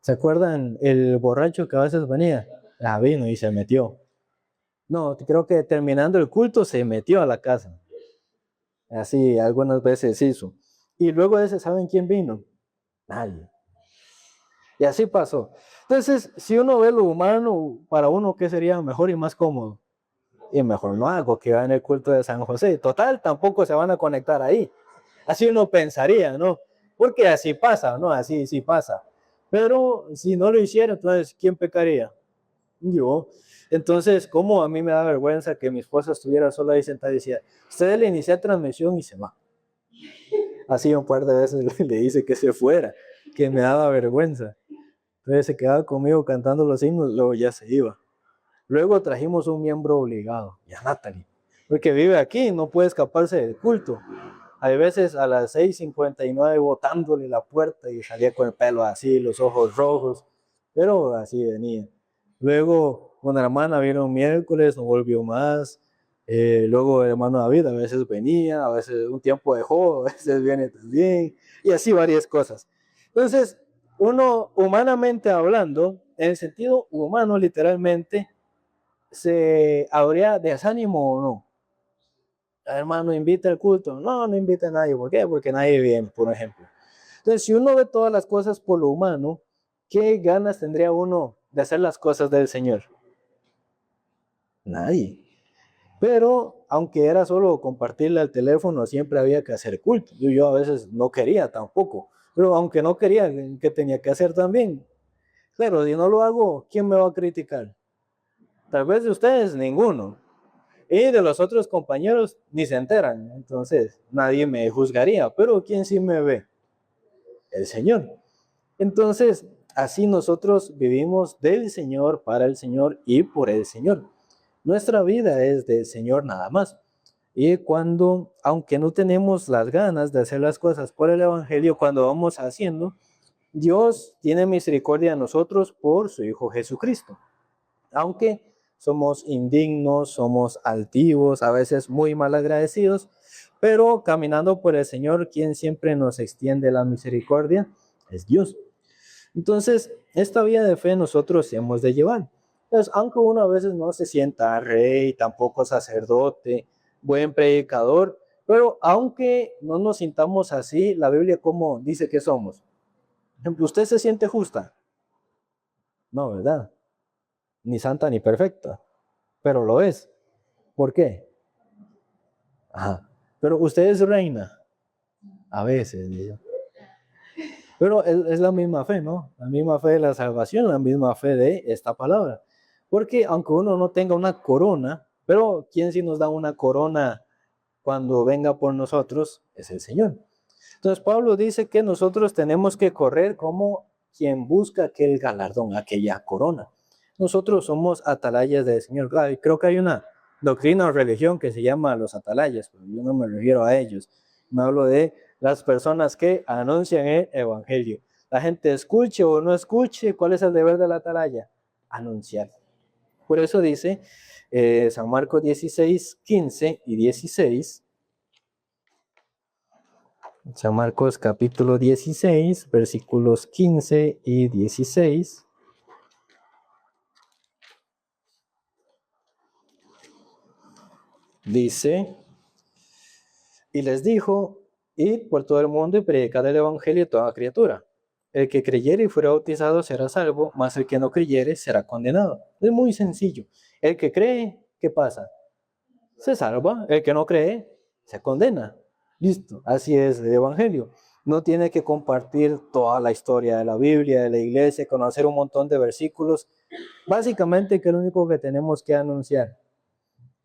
¿Se acuerdan el borracho que a veces venía? Ah, vino y se metió. No, creo que terminando el culto se metió a la casa. Así algunas veces hizo. Y luego de ese, ¿saben quién vino? Nadie. Y así pasó. Entonces, si uno ve lo humano, para uno, ¿qué sería mejor y más cómodo? y mejor no hago que va en el culto de San José. Total, tampoco se van a conectar ahí. Así uno pensaría, ¿no? Porque así pasa, ¿no? Así sí pasa. Pero si no lo hiciera, entonces, ¿quién pecaría? Yo. Entonces, ¿cómo a mí me da vergüenza que mi esposa estuviera sola ahí sentada y decía, usted le inicia transmisión y se va? Así un par de veces le dice que se fuera, que me daba vergüenza. Entonces se quedaba conmigo cantando los himnos, luego ya se iba. Luego trajimos un miembro obligado, ya Natalie, porque vive aquí, no puede escaparse del culto. Hay veces a las 6:59 botándole la puerta y salía con el pelo así, los ojos rojos, pero así venía. Luego una hermana vino un miércoles, no volvió más. Luego el hermano David a veces venía, a veces un tiempo dejó, a veces viene también, y así varias cosas. Entonces, uno humanamente hablando, en el sentido humano literalmente, se habría desánimo o no. Hermano, invita al culto. No, no invita a nadie. ¿Por qué? Porque nadie viene, por ejemplo. Entonces, si uno ve todas las cosas por lo humano, ¿qué ganas tendría uno de hacer las cosas del Señor? Nadie. Pero, aunque era solo compartirle al teléfono, siempre había que hacer culto. Yo a veces no quería tampoco. Pero aunque no quería, ¿qué tenía que hacer también? Claro, si no lo hago, ¿quién me va a criticar? Tal vez de ustedes, ninguno. Y de los otros compañeros ni se enteran, entonces nadie me juzgaría, pero ¿quién sí me ve? El Señor. Entonces, así nosotros vivimos del Señor, para el Señor y por el Señor. Nuestra vida es del Señor nada más. Y cuando, aunque no tenemos las ganas de hacer las cosas por el Evangelio, cuando vamos haciendo, Dios tiene misericordia de nosotros por su Hijo Jesucristo. Aunque somos indignos, somos altivos, a veces muy mal agradecidos, pero caminando por el Señor, quien siempre nos extiende la misericordia es Dios. Entonces, esta vida de fe nosotros hemos de llevar. Entonces, aunque uno a veces no se sienta rey, tampoco sacerdote, buen predicador, pero aunque no nos sintamos así, la Biblia ¿cómo dice que somos? Por ejemplo, ¿usted se siente justa? No, ¿verdad? Ni santa ni perfecta, pero lo es. ¿Por qué? Ajá. Pero usted es reina. A veces, digo. Pero es la misma fe, ¿no? La misma fe de la salvación, la misma fe de esta palabra. Porque aunque uno no tenga una corona, pero ¿quién sí nos da una corona cuando venga por nosotros? Es el Señor. Entonces Pablo dice que nosotros tenemos que correr como quien busca aquel galardón, aquella corona. Nosotros somos atalayas del Señor. Claro, creo que hay una doctrina o religión que se llama los atalayas, pero yo no me refiero a ellos. Me hablo de las personas que anuncian el evangelio. La gente escuche o no escuche, ¿cuál es el deber de la atalaya? Anunciar. Por eso dice San Marcos 16, 15 y 16. San Marcos capítulo 16, versículos 15 y 16. Dice, y les dijo, id por todo el mundo y predicad el evangelio a toda criatura. El que creyere y fuera bautizado será salvo, mas el que no creyere será condenado. Es muy sencillo. El que cree, ¿qué pasa? Se salva. El que no cree, se condena. Listo. Así es el evangelio. No tiene que compartir toda la historia de la Biblia, de la iglesia, conocer un montón de versículos. Básicamente, que es lo único que tenemos que anunciar: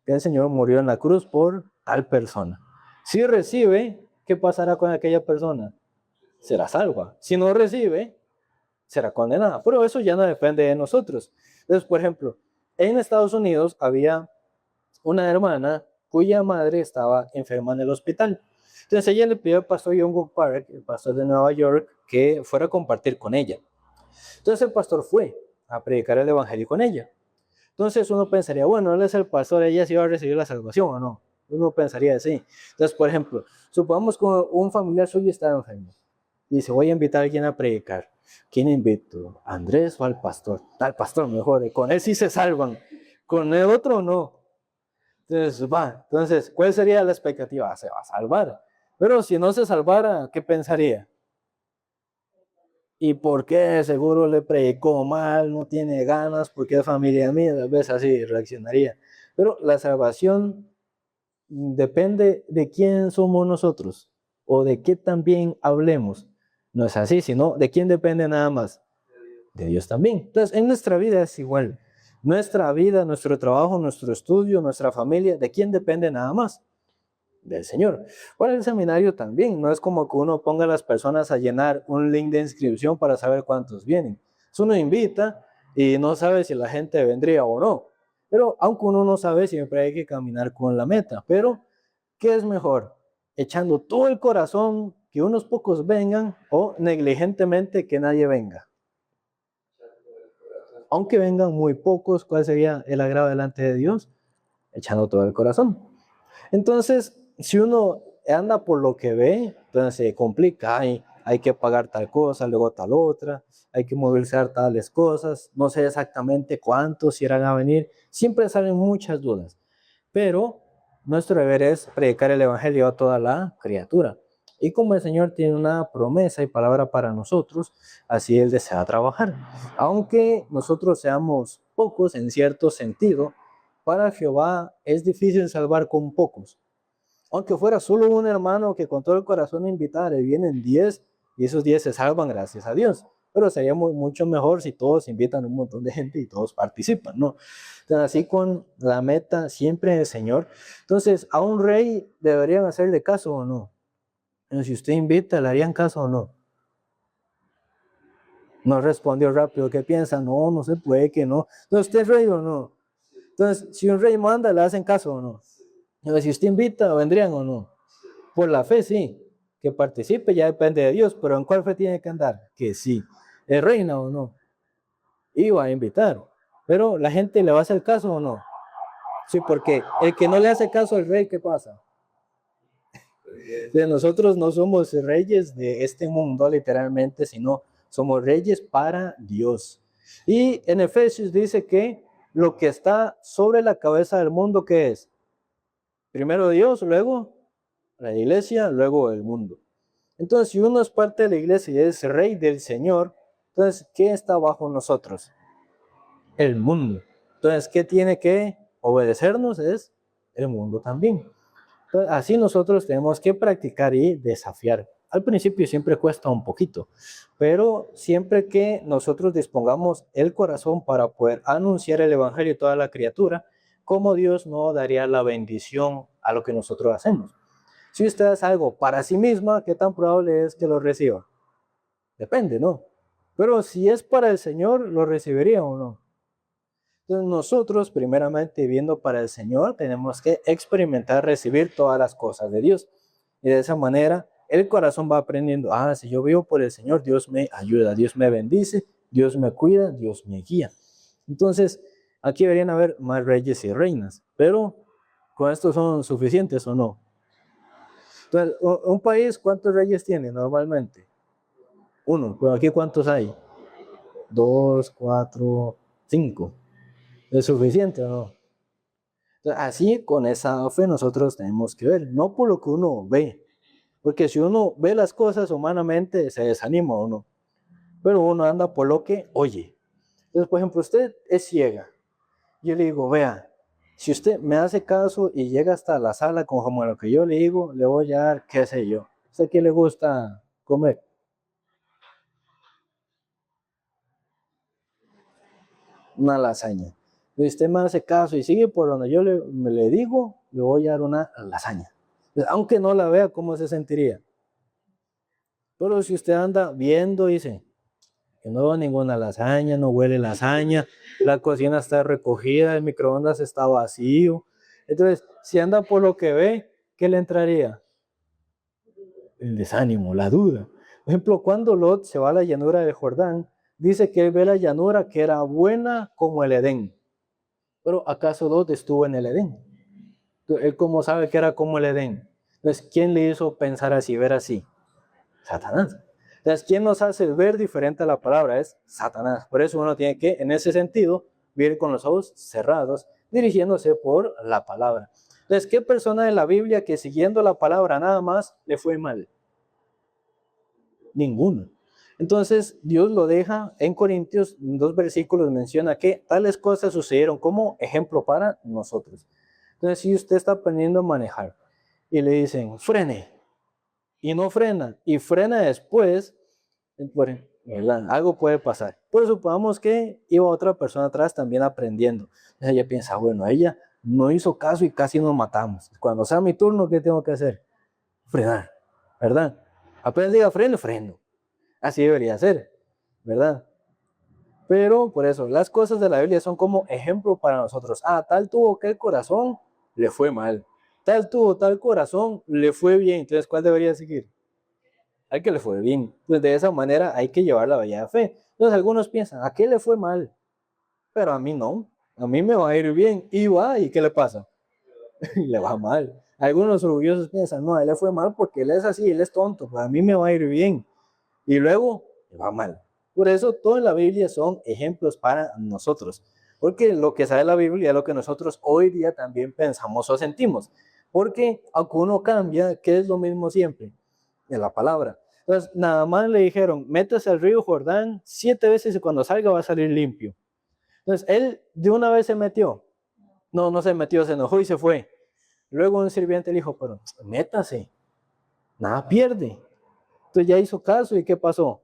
que el Señor murió en la cruz por tal persona. Si recibe, ¿qué pasará con aquella persona? Será salva. Si no recibe, será condenada. Pero eso ya no depende de nosotros. Entonces, por ejemplo, en Estados Unidos había una hermana cuya madre estaba enferma en el hospital. Entonces ella le pidió al pastor John Wood Park, el pastor de Nueva York, que fuera a compartir con ella. Entonces el pastor fue a predicar el evangelio con ella. Entonces uno pensaría, bueno, él es el pastor, ella sí va a recibir la salvación o no. Uno pensaría así. Entonces, por ejemplo, supongamos que un familiar suyo está enfermo. Dice, voy a invitar a alguien a predicar. ¿Quién invito? ¿Andrés o al pastor? Al pastor mejor, con él sí se salvan. Con el otro no. Entonces, entonces, ¿cuál sería la expectativa? Se va a salvar. Pero si no se salvara, ¿qué pensaría? ¿Y por qué? Seguro le predicó mal, no tiene ganas, porque es familia mía, tal vez así reaccionaría. Pero la salvación depende de quién somos nosotros o de qué también hablemos. No es así, sino de quién depende nada más. De Dios también. Entonces, en nuestra vida es igual. Nuestra vida, nuestro trabajo, nuestro estudio, nuestra familia, ¿de quién depende nada más? Del Señor. Bueno, el seminario también, no es como que uno ponga a las personas a llenar un link de inscripción para saber cuántos vienen. Si uno invita y no sabe si la gente vendría o no. Pero aunque uno no sabe, siempre hay que caminar con la meta. Pero, ¿qué es mejor? ¿Echando todo el corazón que unos pocos vengan o negligentemente que nadie venga? Aunque vengan muy pocos, ¿cuál sería el agrado delante de Dios? Echando todo el corazón. Entonces, si uno anda por lo que ve, entonces se complica, hay que pagar tal cosa, luego tal otra, hay que movilizar tales cosas, no sé exactamente cuántos irán a venir, siempre salen muchas dudas, pero nuestro deber es predicar el evangelio a toda la criatura. Y como el Señor tiene una promesa y palabra para nosotros, así Él desea trabajar. Aunque nosotros seamos pocos en cierto sentido, para Jehová es difícil salvar con pocos. Aunque fuera solo un hermano que con todo el corazón invitara, y vienen 10 y esos 10 se salvan gracias a Dios. Pero sería mucho mejor si todos invitan a un montón de gente y todos participan, ¿no? Entonces, así con la meta siempre del Señor. Entonces, a un rey deberían hacerle caso o no. Pero si usted invita, ¿le harían caso o no? No respondió rápido. ¿Qué piensa? No, no se puede, que no. Entonces, ¿usted es rey o no? Entonces, si un rey manda, ¿le hacen caso o no? Entonces, si usted invita, ¿vendrían o no? Por la fe, sí. Que participe ya depende de Dios, pero ¿en cuál fe tiene que andar? Que sí. ¿Es reina o no? Iba a invitar. Pero la gente le va a hacer caso o no. Sí, porque el que no le hace caso al rey, ¿qué pasa? De nosotros no somos reyes de este mundo, literalmente, sino somos reyes para Dios. Y en Efesios dice que lo que está sobre la cabeza del mundo, ¿qué es? Primero Dios, luego la iglesia, luego el mundo. Entonces, si uno es parte de la iglesia y es rey del Señor, entonces, ¿qué está bajo nosotros? El mundo. Entonces, ¿qué tiene que obedecernos? Es el mundo también. Entonces, así nosotros tenemos que practicar y desafiar. Al principio siempre cuesta un poquito, pero siempre que nosotros dispongamos el corazón para poder anunciar el evangelio a toda la criatura, ¿cómo Dios no daría la bendición a lo que nosotros hacemos? Si usted hace algo para sí misma, ¿qué tan probable es que lo reciba? Depende, ¿no? Pero si es para el Señor, ¿lo recibiría o no? Entonces nosotros, primeramente, viviendo para el Señor, tenemos que experimentar recibir todas las cosas de Dios. Y de esa manera, el corazón va aprendiendo, si yo vivo por el Señor, Dios me ayuda, Dios me bendice, Dios me cuida, Dios me guía. Entonces, aquí deberían haber más reyes y reinas, pero ¿con esto son suficientes o no? Entonces, un país, ¿cuántos reyes tiene normalmente? Uno, pero aquí ¿cuántos hay? 2, 4, 5. ¿Es suficiente o no? Entonces, así con esa fe nosotros tenemos que ver, no por lo que uno ve, porque si uno ve las cosas humanamente se desanima o no, pero uno anda por lo que oye. Entonces, por ejemplo, usted es ciega, yo le digo, vea, si usted me hace caso y llega hasta la sala como lo que yo le digo, le voy a dar, qué sé yo, ¿usted qué le gusta comer? Una lasaña. Si usted me hace caso y sigue por donde yo le digo, le voy a dar una lasaña. Aunque no la vea, ¿cómo se sentiría? Pero si usted anda viendo, dice, que no veo ninguna lasaña, no huele lasaña, la cocina está recogida, el microondas está vacío. Entonces, si anda por lo que ve, ¿qué le entraría? El desánimo, la duda. Por ejemplo, cuando Lot se va a la llanura del Jordán, dice que él ve la llanura que era buena como el Edén. Pero ¿acaso Lot estuvo en el Edén? ¿Él cómo sabe que era como el Edén? Entonces, ¿quién le hizo pensar así, ver así? Satanás. Entonces, ¿quién nos hace ver diferente a la palabra? Es Satanás. Por eso uno tiene que, en ese sentido, vivir con los ojos cerrados, dirigiéndose por la palabra. Entonces, ¿qué persona de la Biblia que siguiendo la palabra nada más le fue mal? Ninguno. Entonces, Dios lo deja en Corintios, en 2 versículos menciona que tales cosas sucedieron como ejemplo para nosotros. Entonces, si usted está aprendiendo a manejar y le dicen, frene, y no frena, y frena después, ¿verdad? Algo puede pasar. Pero supongamos que iba otra persona atrás también aprendiendo. Entonces ella piensa, bueno, ella no hizo caso y casi nos matamos. Cuando sea mi turno, ¿qué tengo que hacer? Frenar, ¿verdad? Apenas diga freno, freno. Así debería ser, ¿verdad? Pero por eso, las cosas de la Biblia son como ejemplo para nosotros. Ah, tal tuvo que el corazón, le fue mal. Tal tuvo tal corazón, le fue bien. Entonces, ¿cuál debería seguir? Al que le fue bien. Pues de esa manera hay que llevar la vida de fe. Entonces, algunos piensan, ¿a qué le fue mal? Pero a mí no. A mí me va a ir bien. Y va, ¿y qué le pasa? Y le va mal. Algunos orgullosos piensan, no, a él le fue mal porque él es así, él es tonto. Pues a mí me va a ir bien. Y luego, le va mal. Por eso, todo en la Biblia son ejemplos para nosotros. Porque lo que sabe la Biblia es lo que nosotros hoy día también pensamos o sentimos. Porque aunque uno cambia, ¿qué es lo mismo siempre? De la palabra. Entonces, nada más le dijeron, métase al río Jordán 7 veces y cuando salga va a salir limpio. Entonces, él de una vez se metió. No, no se metió, se enojó y se fue. Luego un sirviente le dijo, pero métase, nada pierde. Entonces ya hizo caso y ¿qué pasó?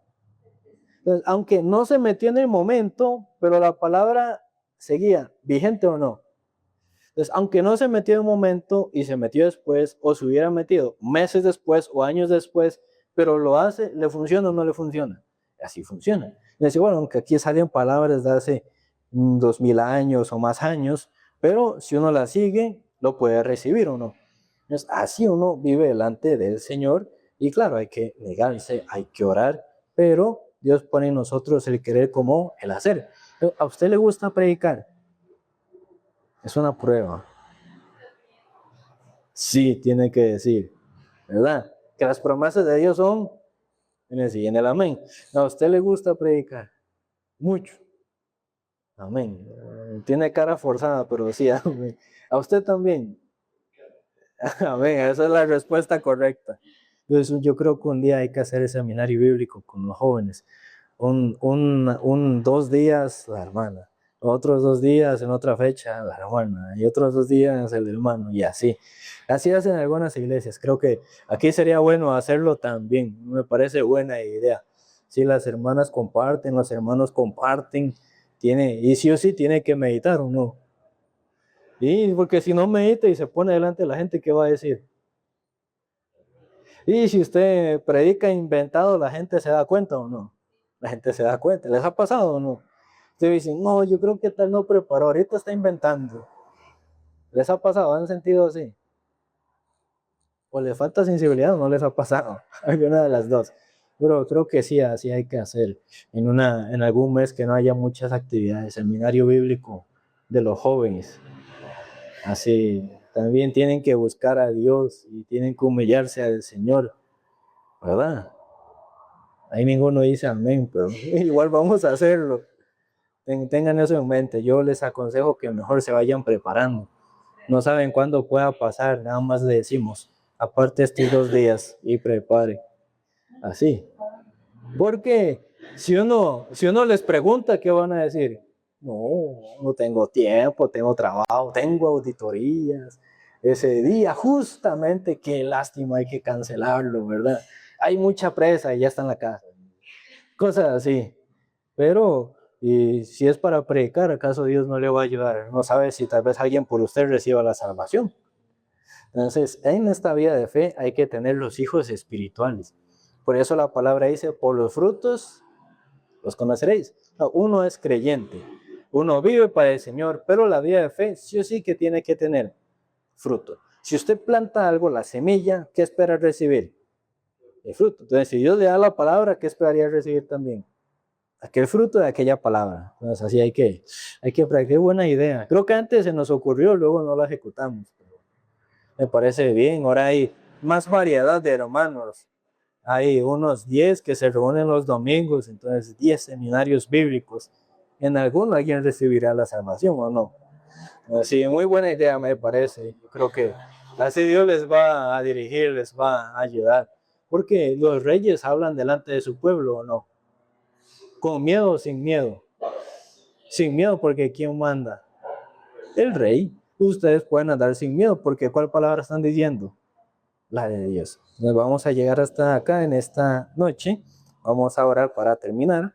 Entonces, aunque no se metió en el momento, pero la palabra seguía, vigente o no. Entonces, aunque no se metió en un momento y se metió después, o se hubiera metido meses después o años después, pero lo hace, ¿le funciona o no le funciona? Así funciona. Y dice, bueno, aunque aquí salen palabras de hace 2000 años o más años, pero si uno las sigue, lo puede recibir o no. Entonces, así uno vive delante del Señor y claro, hay que negarse, hay que orar, pero Dios pone en nosotros el querer como el hacer. ¿A usted le gusta predicar? Es una prueba. Sí, tiene que decir, ¿verdad? Que las promesas de Dios son en el sí y en el amén. A usted le gusta predicar, mucho. Amén. Tiene cara forzada, pero sí, amén. A usted también. Amén. Esa es la respuesta correcta. Entonces, yo creo que un día hay que hacer el seminario bíblico con los jóvenes. 2 días la hermana, otros 2 días en otra fecha la hermana, y otros 2 días el hermano, y así. Así hacen algunas iglesias. Creo que aquí sería bueno hacerlo también. Me parece buena idea. Si las hermanas comparten, los hermanos comparten, y sí o sí tiene que meditar o no. Y porque si no medita y se pone delante de la gente, ¿qué va a decir? Y si usted predica inventado, ¿la gente se da cuenta o no? La gente se da cuenta. ¿Les ha pasado o no? Ustedes dicen, no, yo creo que tal no preparó, ahorita está inventando. ¿Les ha pasado? ¿Han sentido así? ¿O les falta sensibilidad o no les ha pasado? Alguna de las dos. Pero creo que sí, así hay que hacer. En algún mes que no haya muchas actividades, seminario bíblico de los jóvenes. Así, también tienen que buscar a Dios y tienen que humillarse al Señor, ¿verdad? Ahí ninguno dice amén, pero igual vamos a hacerlo. Tengan eso en mente. Yo les aconsejo que mejor se vayan preparando. No saben cuándo pueda pasar, nada más le decimos, aparte estos 2 días y prepare. Así. Porque si uno les pregunta, ¿qué van a decir? No, no tengo tiempo, tengo trabajo, tengo auditorías. Ese día, justamente, qué lástima, hay que cancelarlo, ¿verdad? Hay mucha presa y ya está en la casa. Cosas así. Pero, y si es para predicar, ¿acaso Dios no le va a ayudar? No sabe si tal vez alguien por usted reciba la salvación. Entonces, en esta vida de fe hay que tener los hijos espirituales. Por eso la palabra dice, por los frutos los conoceréis. No, uno es creyente, uno vive para el Señor, pero la vida de fe sí o sí que tiene que tener fruto. Si usted planta algo, la semilla, ¿qué espera recibir? El fruto. Entonces, si Dios le da la palabra, ¿qué esperaría recibir también? Aquel fruto de aquella palabra. Entonces, así hay que practicar. Buena idea. Creo que antes se nos ocurrió, luego no la ejecutamos. Me parece bien. Ahora hay más variedad de hermanos. Hay unos 10 que se reúnen los domingos, entonces 10 seminarios bíblicos. En alguno alguien recibirá la salvación o no. Sí, muy buena idea me parece. Yo creo que así Dios les va a dirigir, les va a ayudar. Porque los reyes hablan delante de su pueblo o no. ¿Con miedo o sin miedo? Sin miedo, porque ¿quién manda? El rey. Ustedes pueden andar sin miedo, porque ¿cuál palabra están diciendo? La de Dios. Nos vamos a llegar hasta acá en esta noche. Vamos a orar para terminar.